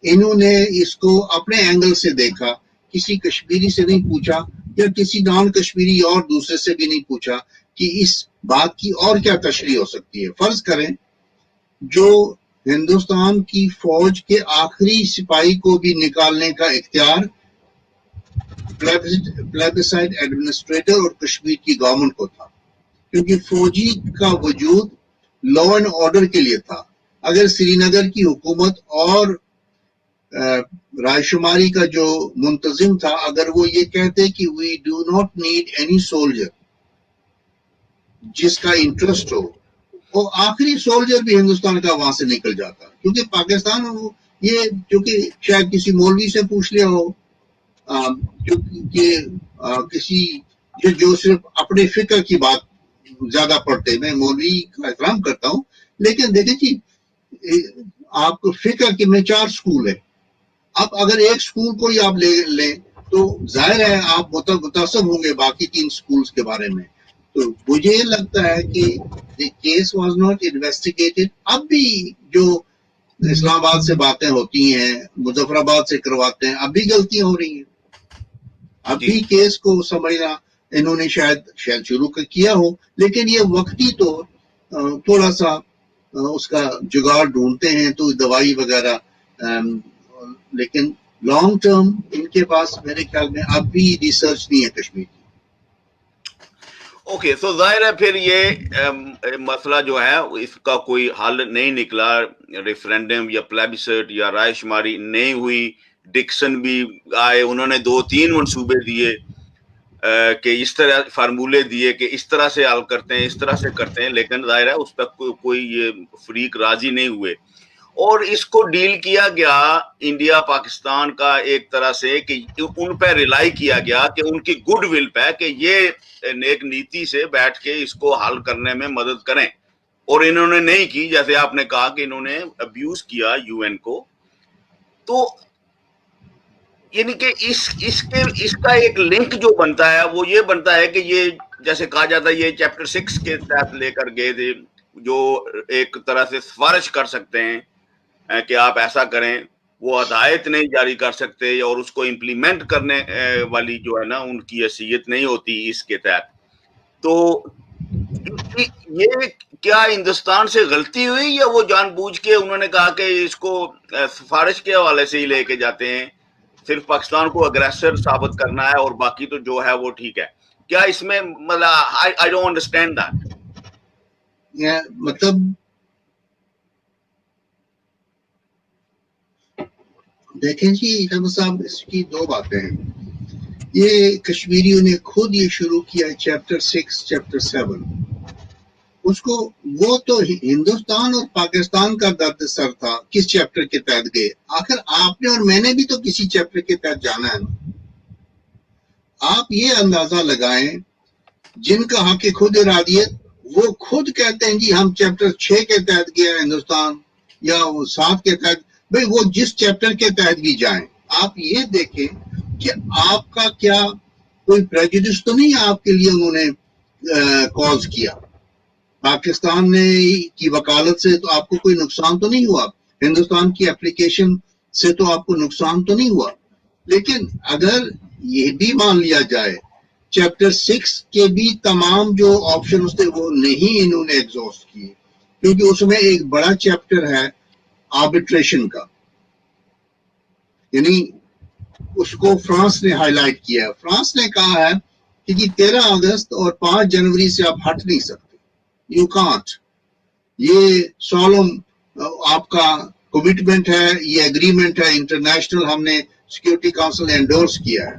انہوں نے اس کو اپنے اینگل سے دیکھا, کسی کشمیری سے نہیں پوچھا یا کسی نان کشمیری اور دوسرے سے بھی نہیں پوچھا کہ اس بات کی اور کیا تشریح ہو سکتی ہے. فرض کریں جو ہندوستان کی فوج کے آخری سپاہی کو بھی نکالنے کا اختیار پلیبسائٹ ایڈمنسٹریٹر اور کشمیر کی گورنمنٹ کو تھا, کیونکہ فوجی کا وجود لا اینڈ آرڈر کے لیے تھا. اگر سری نگر کی حکومت اور رائے شماری کا جو منتظم تھا, اگر وہ یہ کہتے کہ we do not need any soldier جس کا انٹرسٹ ہو, وہ آخری سولجر بھی ہندوستان کا وہاں سے نکل جاتا, کیونکہ پاکستان یہ چونکہ شاید کسی مولوی سے پوچھ لیا ہو, کسی جو صرف اپنے فکر کی بات زیادہ پڑھتے, میں مولوی کا احترام کرتا ہوں, لیکن دیکھیں جی آپ کو فکر کے میں 4 سکول ہے. اب اگر ایک سکول کو ہی آپ لیں تو ظاہر ہے آپ متاثر ہوں گے باقی 3 سکولز کے بارے میں. تو مجھے یہ لگتا ہے کہ the case was not investigated. اب بھی جو اسلام آباد سے باتیں ہوتی ہیں, مظفر آباد سے کرواتے ہیں, اب بھی غلطیاں ہو رہی ہیں. اب بھی کیس کو سمجھنا انہوں نے شاید شروع کیا ہو, لیکن یہ وقتی طور تھوڑا سا اس کا جگاڑ ڈھونڈتے ہیں تو دوائی وغیرہ, لیکن لانگ ٹرم ان کے پاس میرے خیال میں اب بھی ریسرچ نہیں ہے کشمیر کی. اوکے, سو ظاہر ہے پھر یہ مسئلہ جو ہے اس کا کوئی حل نہیں نکلا, ریفرینڈم یا پلیبسائٹ یا رائے شماری نہیں ہوئی. ڈکسن بھی آئے, انہوں نے 2-3 منصوبے دیے کہ اس طرح فارمولے دیے کہ اس طرح سے حل کرتے ہیں, اس طرح سے کرتے ہیں, لیکن ظاہر ہے اس پہ کوئی یہ فریق راضی نہیں ہوئے. اور اس کو ڈیل کیا گیا انڈیا پاکستان کا ایک طرح سے کہ ان پہ ریلائی کیا گیا کہ ان کی گڈ ول پہ کہ یہ ایک نیتی سے بیٹھ کے اس کو حل کرنے میں مدد کریں, اور انہوں نے نہیں کی. جیسے آپ نے کہا کہ انہوں نے ابیوز کیا یو این کو. تو یعنی کہ اس کا ایک لنک جو بنتا ہے وہ یہ بنتا ہے کہ یہ جیسے کہا جاتا ہے یہ چیپٹر 6 کے تحت لے کر گئے تھے, جو ایک طرح سے سفارش کر سکتے ہیں کہ آپ ایسا کریں. وہ ہدایت نہیں جاری کر سکتے اور اس کو امپلیمنٹ کرنے والی جو ہے نا ان کی حیثیت نہیں ہوتی اس کے تحت. تو یہ کیا ہندوستان سے غلطی ہوئی یا وہ جان بوجھ کے انہوں نے کہا کہ اس کو سفارش کے حوالے سے ہی لے کے جاتے ہیں, صرف پاکستان کو اگریسر ثابت کرنا ہے اور باقی تو جو ہے وہ ٹھیک ہے. کیا اس میں مطلب I don't understand that. مطلب دیکھیں جی احمد صاحب، اس کی دو باتیں ہیں. یہ کشمیریوں نے خود یہ شروع کیا ہے چیپٹر 6 چیپٹر 7. اس کو وہ تو ہندوستان اور پاکستان کا درد سر تھا، کس چیپٹر کے تحت گئے. آخر آپ نے اور میں نے بھی تو کسی چیپٹر کے تحت جانا ہے نا. آپ یہ اندازہ لگائیں جن کا حق خود ارادیت، وہ خود کہتے ہیں جی ہم چیپٹر 6 کے تحت گیا ہندوستان یا 7 کے تحت. بھئی وہ جس چیپٹر کے تحت بھی جائیں، آپ یہ دیکھیں کہ آپ کا کیا کوئی پریجوڈس تو نہیں آپ کے لیے انہوں نے کاز کیا. پاکستان نے کی وکالت سے تو آپ کو کوئی نقصان تو نہیں ہوا، ہندوستان کی اپلیکیشن سے تو آپ کو نقصان تو نہیں ہوا. لیکن اگر یہ بھی مان لیا جائے چیپٹر 6 کے بھی تمام جو آپشنز تھے وہ نہیں انہوں نے ایگزاسٹ کیے، کیونکہ اس میں ایک بڑا چیپٹر ہے آربیٹریشن کا، یعنی اس کو فرانس نے ہائی لائٹ کیا ہے. فرانس نے کہا ہے کہ 13 اگست اور 5 جنوری سے آپ ہٹ نہیں سکتے، یو کانٹ. یہ سولم آپ کا کمٹمنٹ ہے، یہ ایگریمنٹ ہے انٹرنیشنل، ہم نے سیکیورٹی کونسل نے انڈورس کیا ہے.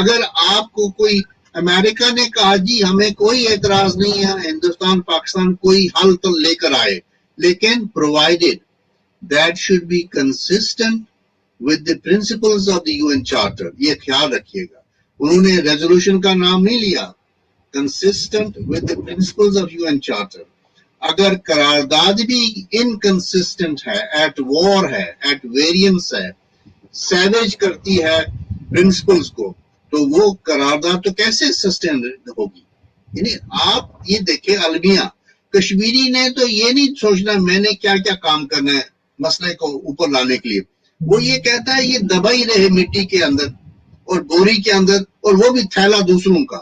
اگر آپ کو کوئی امریکہ نے کہا جی ہمیں کوئی اعتراض نہیں ہے ہندوستان پاکستان کوئی حل تو لے کر آئے، لیکن provided that should be consistent with the principles of the UN Charter. یہ خیال رکھیے گا، انہوں نے ریزولوشن کا نام نہیں لیا. consistent with the principles of UN Charter. اگر قرارداد بھی inconsistent ہے، at war ہے، at variance ہے، savage کرتی ہے principles کو، تو وہ قرارداد تو کیسے سسٹین ہوگی. یعنی آپ یہ دیکھیں المیہ کشمیری نے تو یہ نہیں سوچنا میں نے کیا کیا کام کرنا ہے مسئلے کو اوپر لانے کے لیے. وہ یہ کہتا ہے یہ دبا ہی رہے مٹی کے اندر اور بوری کے اندر، اور وہ بھی تھیلا دوسروں کا.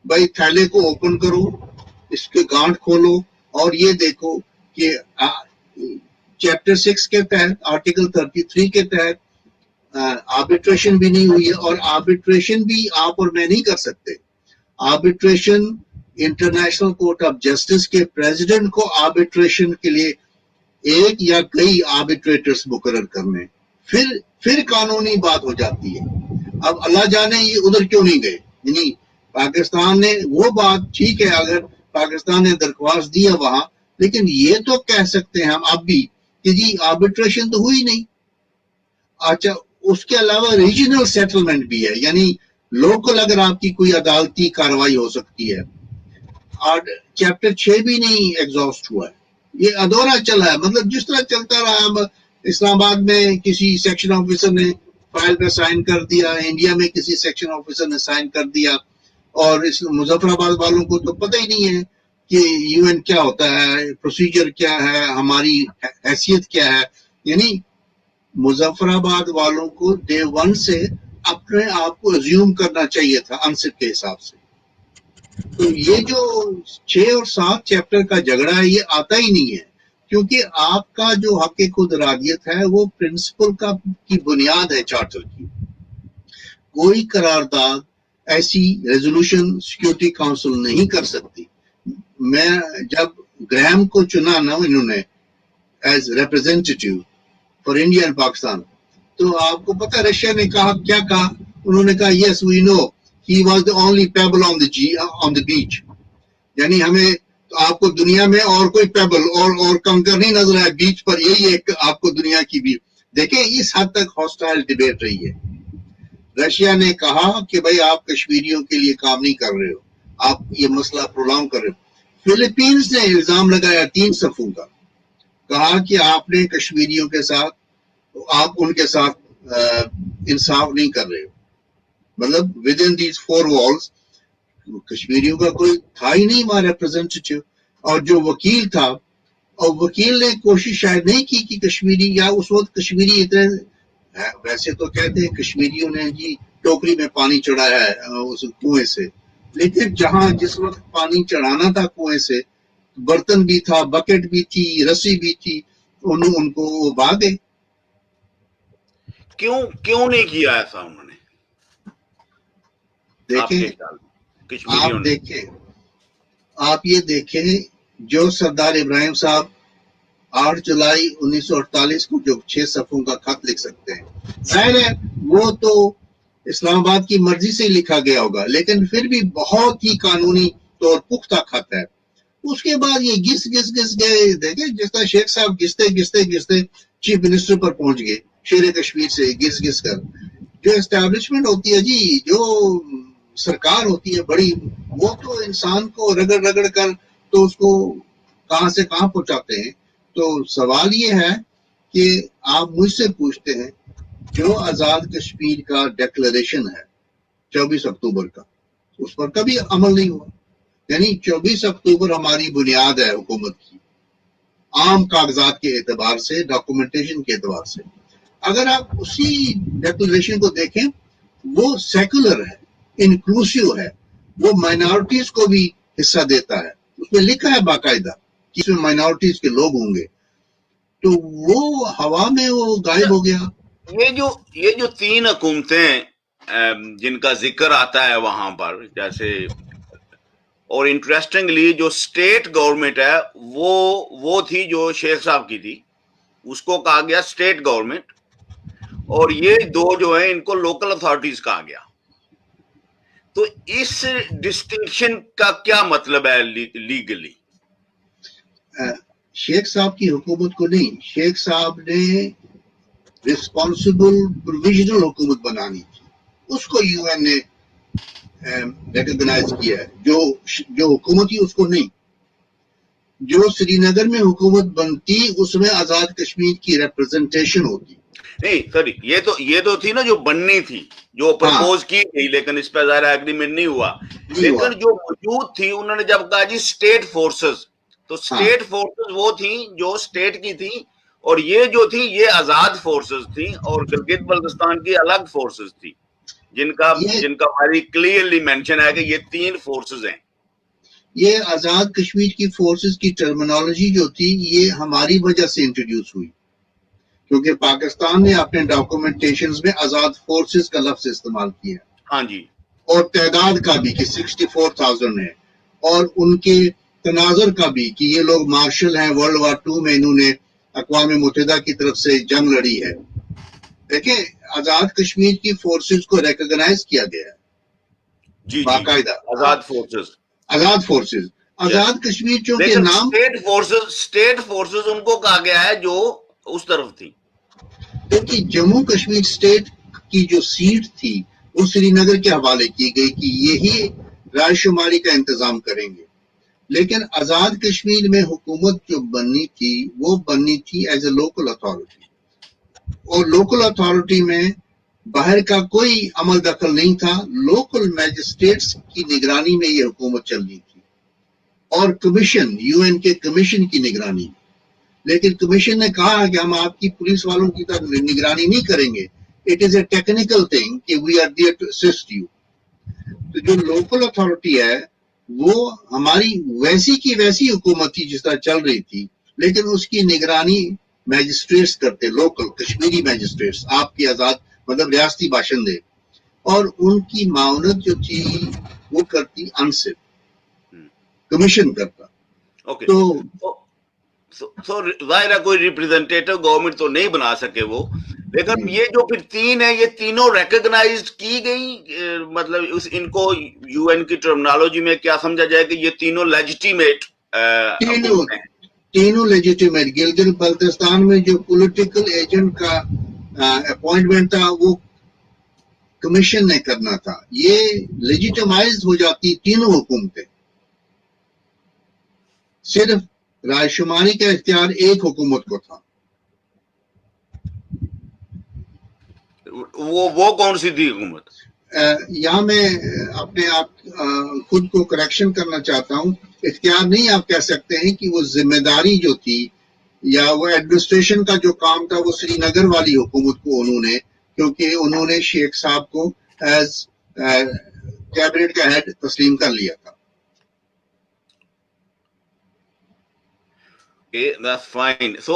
بھائی تھیلے کو اوپن کرو، اس کے گانٹ کھولو اور یہ دیکھو کہ چیپٹر 6 کے تحت آرٹیکل 33 کے تحت آربیٹریشن بھی نہیں ہوئی ہے، اور آربیٹریشن بھی آپ اور میں نہیں کر سکتے. Arbitration international court of justice کے پریزیڈنٹ کو آربیٹریشن کے لیے ایک یا کئی آربیٹریٹرز مقرر کرنے، پھر قانونی بات ہو جاتی ہے. اب اللہ جانے یہ ادھر کیوں نہیں گئے. یعنی پاکستان نے وہ بات ٹھیک ہے، اگر پاکستان نے درخواست دی ہے وہاں، لیکن یہ تو کہہ سکتے ہیں ہم اب بھی کہ جی آربیٹریشن تو ہوئی نہیں. اچھا اس کے علاوہ ریجنل سیٹلمنٹ بھی ہے، یعنی لوکل اگر آپ کی کوئی عدالتی کاروائی ہو سکتی ہے. اور چیپٹر 6 بھی نہیں ایگزاسٹ ہوا ہے، یہ ادھورا چلا ہے. مطلب جس طرح چلتا رہا، اسلام آباد میں کسی سیکشن آفیسر نے فائل پہ سائن کر دیا، انڈیا میں کسی سیکشن آفیسر نے سائن کر دیا، اور اس مظفر آباد والوں کو تو پتہ ہی نہیں ہے کہ یو این کیا ہوتا ہے، پروسیجر کیا ہے، ہماری حیثیت کیا ہے. یعنی مظفر آباد والوں کو ڈے 1 سے اپنے آپ کو ازیوم کرنا چاہیے تھا انصف کے حساب سے. تو یہ جو 6 اور 7 چیپٹر کا جھگڑا ہے یہ آتا ہی نہیں ہے، کیونکہ آپ کا جو حق خود ارادیت ہے وہ پرنسپل کی بنیاد ہے چارٹر کی. کوئی قرارداد ایسی ریزولوشن سیکیورٹی کونسل نہیں کر سکتی. میں جب گرہم کو چنا نا انہوں نے as representative for India and Pakistan, تو آپ کو پتہ رشیا نے کہا کیا کہا، انہوں نے کہا yes we know he was the only pebble on the beach. یعنی ہمیں آپ کو دنیا میں اور کوئی پیبل اور کنکر نہیں نظر آیا بیچ پر، یہی ایک آپ کو دنیا کی بھی. دیکھیں اس حد تک ہاسٹائل ڈیبیٹ رہی ہے. رشیا نے کہا کہ بھئی آپ کشمیریوں کے لیے کام نہیں کر رہے ہو، آپ یہ مسئلہ پرولونگ کر رہے ہو. فلپینز نے الزام لگایا 3 صفوں کا، کہا کہ آپ نے کشمیریوں کے ساتھ، آپ ان کے ساتھ انصاف نہیں کر رہے ہو. مطلب ود ان دیز 4 walls کشمیریوں کا کوئی تھا ہی نہیں ہمارا ریپرزینٹیٹیو. اور جو وکیل تھا، اور وکیل نے کوشش شاید نہیں کی کہ کشمیری، یا اس وقت کشمیری اتنے، ویسے تو کہتے ہیں کشمیریوں نے جی ٹوکری میں پانی چڑھایا ہے اس کنویں سے، لیکن جہاں جس وقت پانی چڑھانا تھا کنویں سے برتن بھی تھا، بکٹ بھی تھی، رسی بھی تھی، ان کو بھاگے. کیوں نہیں کیا ایسا انہوں نے آپ دیکھیں کے خیال میں؟ کشمیریوں نے. آپ یہ دیکھیں جو سردار ابراہیم صاحب 8 جولائی 1948 کو جو 6 صفحوں کا خط لکھ سکتے ہیں, ظاہر ہے وہ تو اسلام آباد کی مرضی سے لکھا گیا ہوگا, لیکن پھر بھی بہت ہی قانونی طور پختہ خط ہے. اس کے بعد یہ گھس گئے, دیکھیں جس طرح شیخ صاحب گھستے چیف منسٹر پر پہنچ گئے شیر کشمیر سے گھس کر. جو اسٹیبلشمنٹ ہوتی ہے جی, جو سرکار ہوتی ہے بڑی, وہ تو انسان کو رگڑ کر تو اس کو کہاں سے کہاں پہنچاتے ہیں. تو سوال یہ ہے کہ آپ مجھ سے پوچھتے ہیں جو آزاد کشمیر کا ڈیکلریشن ہے 24 اکتوبر کا, اس پر کبھی عمل نہیں ہوا. یعنی 24 اکتوبر ہماری بنیاد ہے حکومت کی, عام کاغذات کے اعتبار سے, ڈاکومنٹیشن کے اعتبار سے. اگر آپ اسی ڈیکلریشن کو دیکھیں, وہ سیکولر ہے, انکلوسیو ہے, وہ مائنورٹیز کو بھی حصہ دیتا ہے. اس میں لکھا ہے باقاعدہ کہ اس میں مائنورٹیز کے لوگ ہوں گے. تو وہ ہوا میں وہ غائب ہو گیا. یہ جو 3 حکومتیں جن کا ذکر آتا ہے وہاں پر, جیسے, اور انٹرسٹنگلی جو اسٹیٹ گورنمنٹ ہے وہ تھی جو شیخ صاحب کی تھی, اس کو کہا گیا اسٹیٹ گورنمنٹ, اور یہ 2 جو ہیں ان کو لوکل اتھارٹیز کہا گیا. تو اس ڈسٹنکشن کا کیا مطلب ہے لیگلی؟ شیخ صاحب کی حکومت کو نہیں, شیخ صاحب نے ریسپانسبل پروویژنل حکومت بنانی تھی, اس کو یو این نے ریکگنائز کیا ہے. جو حکومت ہی اس کو نہیں. جو سری نگر میں حکومت بنتی اس میں آزاد کشمیر کی ریپرزنٹیشن ہوتی. نہیں سر, یہ تو تھی نا جو بننی تھی, جو پرپوز کی گئی, لیکن اس پہ ظاہر ایگریمنٹ نہیں ہوا. لیکن جو موجود تھی انہوں نے جب کہا جی اسٹیٹ فورسز, تو اسٹیٹ فورسز وہ تھیں جو اسٹیٹ کی تھی, اور یہ جو تھی یہ آزاد فورسز تھیں, اور گلگت بلتستان کی الگ فورسز تھی, جن کا ہماری کلیئرلی مینشن ہے کہ یہ 3 فورسز ہیں. یہ آزاد کشمیر کی فورسز کی ٹرمینالوجی جو تھی یہ ہماری وجہ سے انٹروڈیوس ہوئی, کیونکہ پاکستان نے اپنے ڈاکومنٹیشنز میں آزاد فورسز کا لفظ استعمال کیا. ہاں جی. اور تعداد کا بھی کہ 64,000 ہے, اور ان کے تناظر کا بھی کہ یہ لوگ مارشل ہیں, ورلڈ وار 2 میں انہوں نے اقوام متحدہ کی طرف سے جنگ لڑی ہے. دیکھیں آزاد کشمیر کی فورسز کو ریکگنائز کیا گیا ہے جی باقاعدہ. آزاد فورسز آزاد کشمیر چونکہ نام اسٹیٹ فورسز ان کو کہا گیا ہے جو اس طرف تھی. کیونکہ جموں کشمیر اسٹیٹ کی جو سیٹ تھی وہ سری نگر کے حوالے کی گئی کہ یہی رائے شماری کا انتظام کریں گے. لیکن آزاد کشمیر میں حکومت جو بننی تھی وہ بننی تھی ایز اے لوکل اتھارٹی, اور لوکل اتھارٹی میں باہر کا کوئی عمل دخل نہیں تھا. لوکل میجسٹریٹس کی نگرانی میں یہ حکومت چل رہی تھی, اور کمیشن, یو این کے کمیشن کی نگرانی. لیکن کمیشن نے کہا کہ ہم آپ کی پولیس والوں کی طرح نگرانی نہیں کریں گے, it is a technical thing کہ we are there to assist you. تو جو لوکل اتھارٹی ہے وہ ہماری ویسی کی ویسی حکومت تھی جس طرح چل رہی تھی, لیکن اس کی نگرانی میجسٹریٹس کرتے, لوکل کشمیری میجسٹریٹس, آپ کی آزاد مطلب ریاستی باشندے, اور ان کی معاونت جو تھی وہ کرتی انصف, کمیشن کرتا. تو ظاہر ہے کوئی ریپرزینٹیٹو گورنمنٹ تو نہیں بنا سکے وہ, لیکن یہ جو پھر 3 ہیں یہ تینوں ریکگنائز کی گئی, مطلب ان کو یو این کی ٹرمنالوجی میں کیا سمجھا جائے کہ یہ تینوں لیجیٹیمیٹ تینوں لیجیٹیمیٹ. گلگت بلتستان میں جو پولیٹیکل ایجنٹ کا اپوائنٹمنٹ تھا وہ کمیشن نے کرنا تھا, یہ لیجیٹیمائز ہو جاتی تینوں حکومتیں. صرف رائے شماری کا اختیار ایک حکومت کو تھا. وہ کون سی تھی حکومت؟ یہاں میں اپنے آپ خود کو کریکشن کرنا چاہتا ہوں. اختیار نہیں آپ کہہ سکتے ہیں کہ وہ ذمہ داری جو تھی یا وہ ایڈمنسٹریشن کا جو کام تھا وہ سری نگر والی حکومت کو انہوں نے, کیونکہ انہوں نے شیخ صاحب کو ایز کیبنٹ کا ہیڈ تسلیم کر لیا تھا. that's fine. So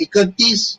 31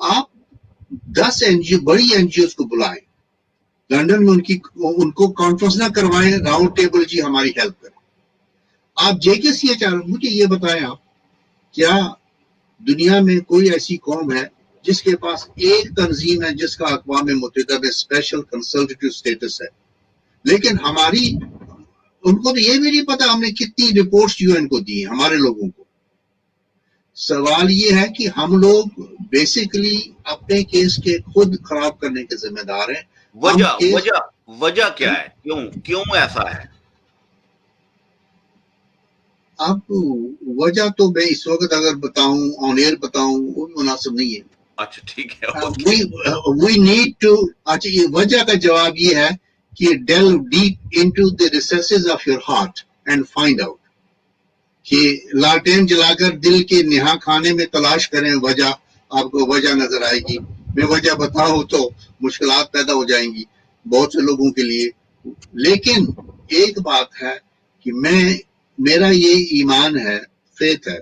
آپ 10 NGO بڑی NGOs کو بلائیں, لندن میں ان کو کانفرنس نہ کروائیں, راؤنڈ ٹیبل جی ہماری ہیلپ کریں. آپ JKCHR, مجھے یہ بتائیں آپ, کیا دنیا میں کوئی ایسی قوم ہے جس کے پاس ایک تنظیم ہے جس کا اقوام متحدہ میں اسپیشل کنسلٹیٹو اسٹیٹس ہے, لیکن ہماری ان کو تو یہ بھی نہیں پتا ہم نے کتنی رپورٹس UN کو دی ہیں ہمارے لوگوں کو. سوال یہ ہے کہ ہم لوگ بیسیکلی اپنے کیس کے خود خراب کرنے کے ذمہ دار ہیں. وجہ کیا ہے, کیوں ایسا ہے؟ اب وجہ تو میں اس وقت اگر بتاؤں, آن ایئر بتاؤں, وہ مناسب نہیں ہے. اچھا ٹھیک ہے. We need to, اچھا یہ وجہ کا جواب یہ ہے کہ delve deep into the recesses of your heart and find out, کہ لالٹین جلا کر دل کے نہا خانے میں تلاش کریں وجہ, آپ کو وجہ نظر آئے گی. میں وجہ بتاؤں تو مشکلات پیدا ہو جائیں گی بہت سے لوگوں کے لیے. لیکن ایک بات ہے کہ میرا یہ ایمان ہے, فیتھ ہے,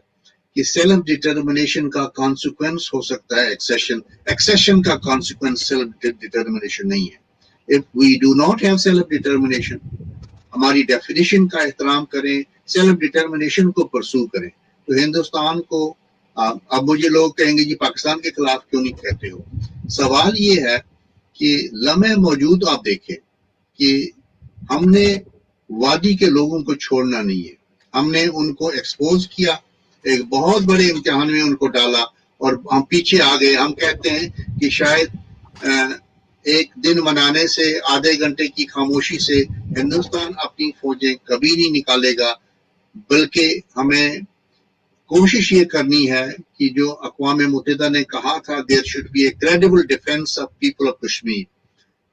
کہ سیلف ڈٹرمنیشن کا کانسیکوینس ہو سکتا ہے ایکسیشن کا کانسیکوینس سیلف ڈٹرمنیشن نہیں ہے. If we do not have self determination, ہماری ڈیفینیشن کا احترام کریں, سیلف ڈٹرمنیشن کو پرسو کریں, تو ہندوستان کو, اب مجھے لوگ کہیں گے جی پاکستان کے خلاف کیوں نہیں کہتے ہو. سوال یہ ہے کہ لمحے موجود آپ دیکھیں کہ ہم نے وادی کے لوگوں کو چھوڑنا نہیں ہے, ہم نے ان کو ایکسپوز کیا, ایک بہت بڑے امتحان میں ان کو ڈالا اور ہم پیچھے آ گئے. ہم کہتے ہیں کہ شاید ایک دن منانے سے, آدھے گھنٹے کی خاموشی سے ہندوستان اپنی فوجیں کبھی نہیں نکالے گا, بلکہ ہمیں کوشش یہ کرنی ہے کہ جو اقوام متحدہ نے کہا تھا there should be a credible defense of people of Kashmir,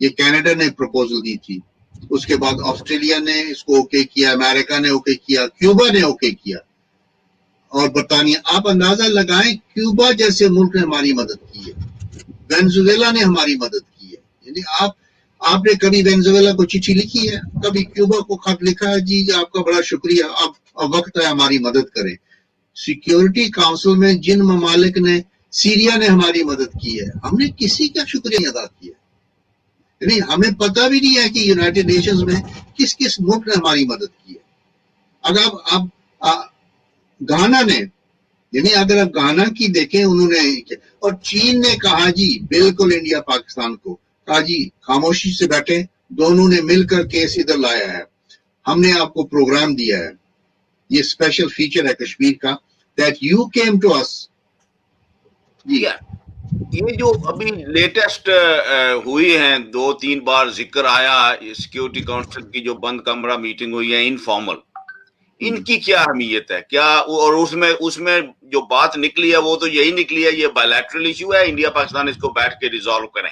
یہ کینیڈا نے پروپوزل دی تھی, اس کے بعد آسٹریلیا نے اس کو اوکے کیا, امریکہ نے اوکے کیا, کیوبا نے اوکے کیا, اور برطانیہ. آپ اندازہ لگائیں کیوبا جیسے ملک نے ہماری مدد کی ہے, وینزویلا نے ہماری مدد کی ہے. یعنی آپ نے کبھی وینزویلا کو چٹھی لکھی ہے, کبھی کیوبا کو خط لکھا ہے جی آپ کا بڑا شکریہ, اب وقت ہے ہماری مدد کریں. سیکیورٹی کاؤنسل میں جن ممالک نے, سیریا نے ہماری مدد کی ہے, ہم نے کسی کا شکریہ ادا کیا. یعنی ہمیں پتہ بھی نہیں ہے کہ یونائٹڈ نیشنز میں کس کس ملک نے ہماری مدد کی ہے. اگر آپ گانا نے, یعنی اگر آپ گانا کی دیکھیں, انہوں نے, اور چین نے کہا جی بالکل انڈیا پاکستان کو کہا جی خاموشی سے بیٹھے, دونوں نے مل کر کیس ادھر لایا ہے, ہم نے آپ کو پروگرام دیا ہے, یہ اسپیشل فیچر ہے کشمیر کا, that you came to us. جی یہ جو ابھی لیٹسٹ ہوئی ہیں, 2-3 بار ذکر آیا سیکیورٹی کاؤنسل کی جو بند کمرہ میٹنگ ہوئی ہے انفارمل, ان کی کیا اہمیت ہے کیا, اور اس میں جو بات نکلی ہے وہ تو یہی نکلی ہے یہ بائیلیٹرل ایشو ہے, انڈیا پاکستان اس کو بیٹھ کے ریزالو کریں.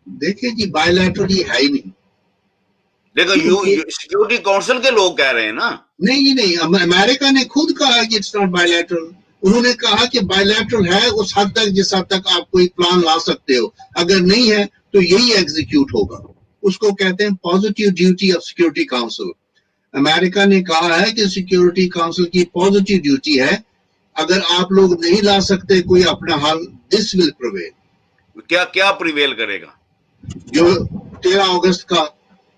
دیکھیں جی بائیلیٹرل یہ ہے ہی نہیں, لیکن سیکیورٹی کاؤنسل کے لوگ کہہ رہے ہیں نا. نہیں, امریکہ نے خود کہا کہ اٹس ناٹ بائیلیٹرل. انہوں نے کہا کہ بائیلیٹرل ہے اس حد تک جس حد تک آپ کوئی پلان لا سکتے ہو, اگر نہیں ہے تو یہی ایگزیکیوٹ ہوگا. اس کو کہتے ہیں positive duty of security council. امریکہ نے کہا ہے کہ سیکیورٹی کاؤنسل کی پازیٹیو ڈیوٹی ہے, اگر آپ لوگ نہیں لا سکتے کوئی اپنا حل, دس ول پریویل. کیا پریویل کرے گا؟ جو 13 اگست کا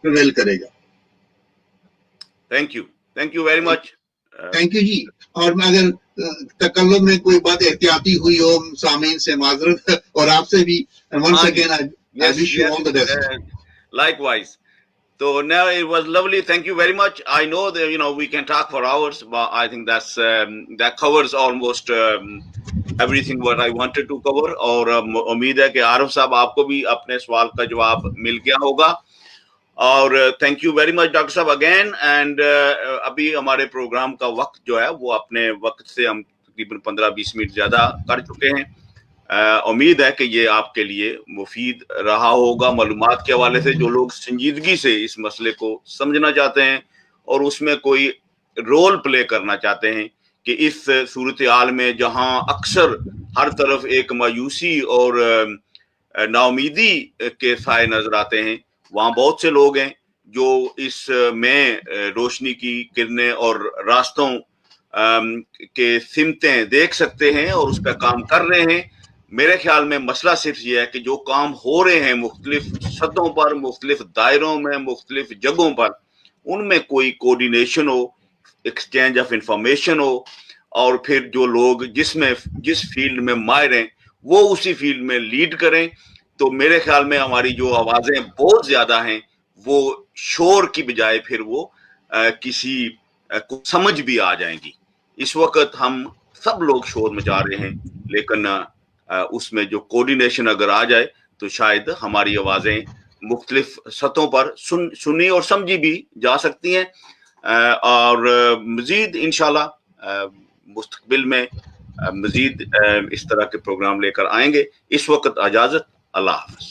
پریویل کرے گا. Thank you very much. Thank you جی. اور اگر تکلم میں کوئی بات احتیاطی ہوئی ہو سامعین سے معذرت, اور آپ سے بھی once again I wish you all the best. Likewise. So now it was lovely. Thank you very much. I know that we can talk for hours, but I think that covers almost everything what I wanted to cover. اور امید ہے کہ عارف صاحب آپ کو بھی اپنے سوال کا جواب مل گیا ہوگا. اور thank you very much doctor صاحب اگین. اینڈ ابھی ہمارے پروگرام کا وقت جو ہے وہ اپنے وقت سے ہم تقریباً 15-20 منٹ زیادہ کر چکے ہیں. امید ہے کہ یہ آپ کے لیے مفید رہا ہوگا معلومات کے حوالے سے. جو لوگ سنجیدگی سے اس مسئلے کو سمجھنا چاہتے ہیں اور اس میں کوئی رول پلے کرنا چاہتے ہیں کہ اس صورتحال میں جہاں اکثر ہر طرف ایک مایوسی اور ناامیدی کے سائے نظر آتے ہیں, وہاں بہت سے لوگ ہیں جو اس میں روشنی کی کرنیں اور راستوں کے سمتیں دیکھ سکتے ہیں اور اس پہ کام کر رہے ہیں. میرے خیال میں مسئلہ صرف یہ ہے کہ جو کام ہو رہے ہیں مختلف سطحوں پر, مختلف دائروں میں, مختلف جگہوں پر, ان میں کوئی کوآرڈینیشن ہو, ایکسچینج آف انفارمیشن ہو, اور پھر جو لوگ جس فیلڈ میں ماہر ہیں وہ اسی فیلڈ میں لیڈ کریں. تو میرے خیال میں ہماری جو آوازیں بہت زیادہ ہیں وہ شور کی بجائے پھر وہ کسی کو سمجھ بھی آ جائیں گی. اس وقت ہم سب لوگ شور مچا رہے ہیں, لیکن اس میں جو کوآرڈینیشن اگر آ جائے تو شاید ہماری آوازیں مختلف سطحوں پر سنی اور سمجھی بھی جا سکتی ہیں. اور مزید انشاءاللہ مستقبل میں مزید اس طرح کے پروگرام لے کر آئیں گے. اس وقت اجازت, اللہ حافظ.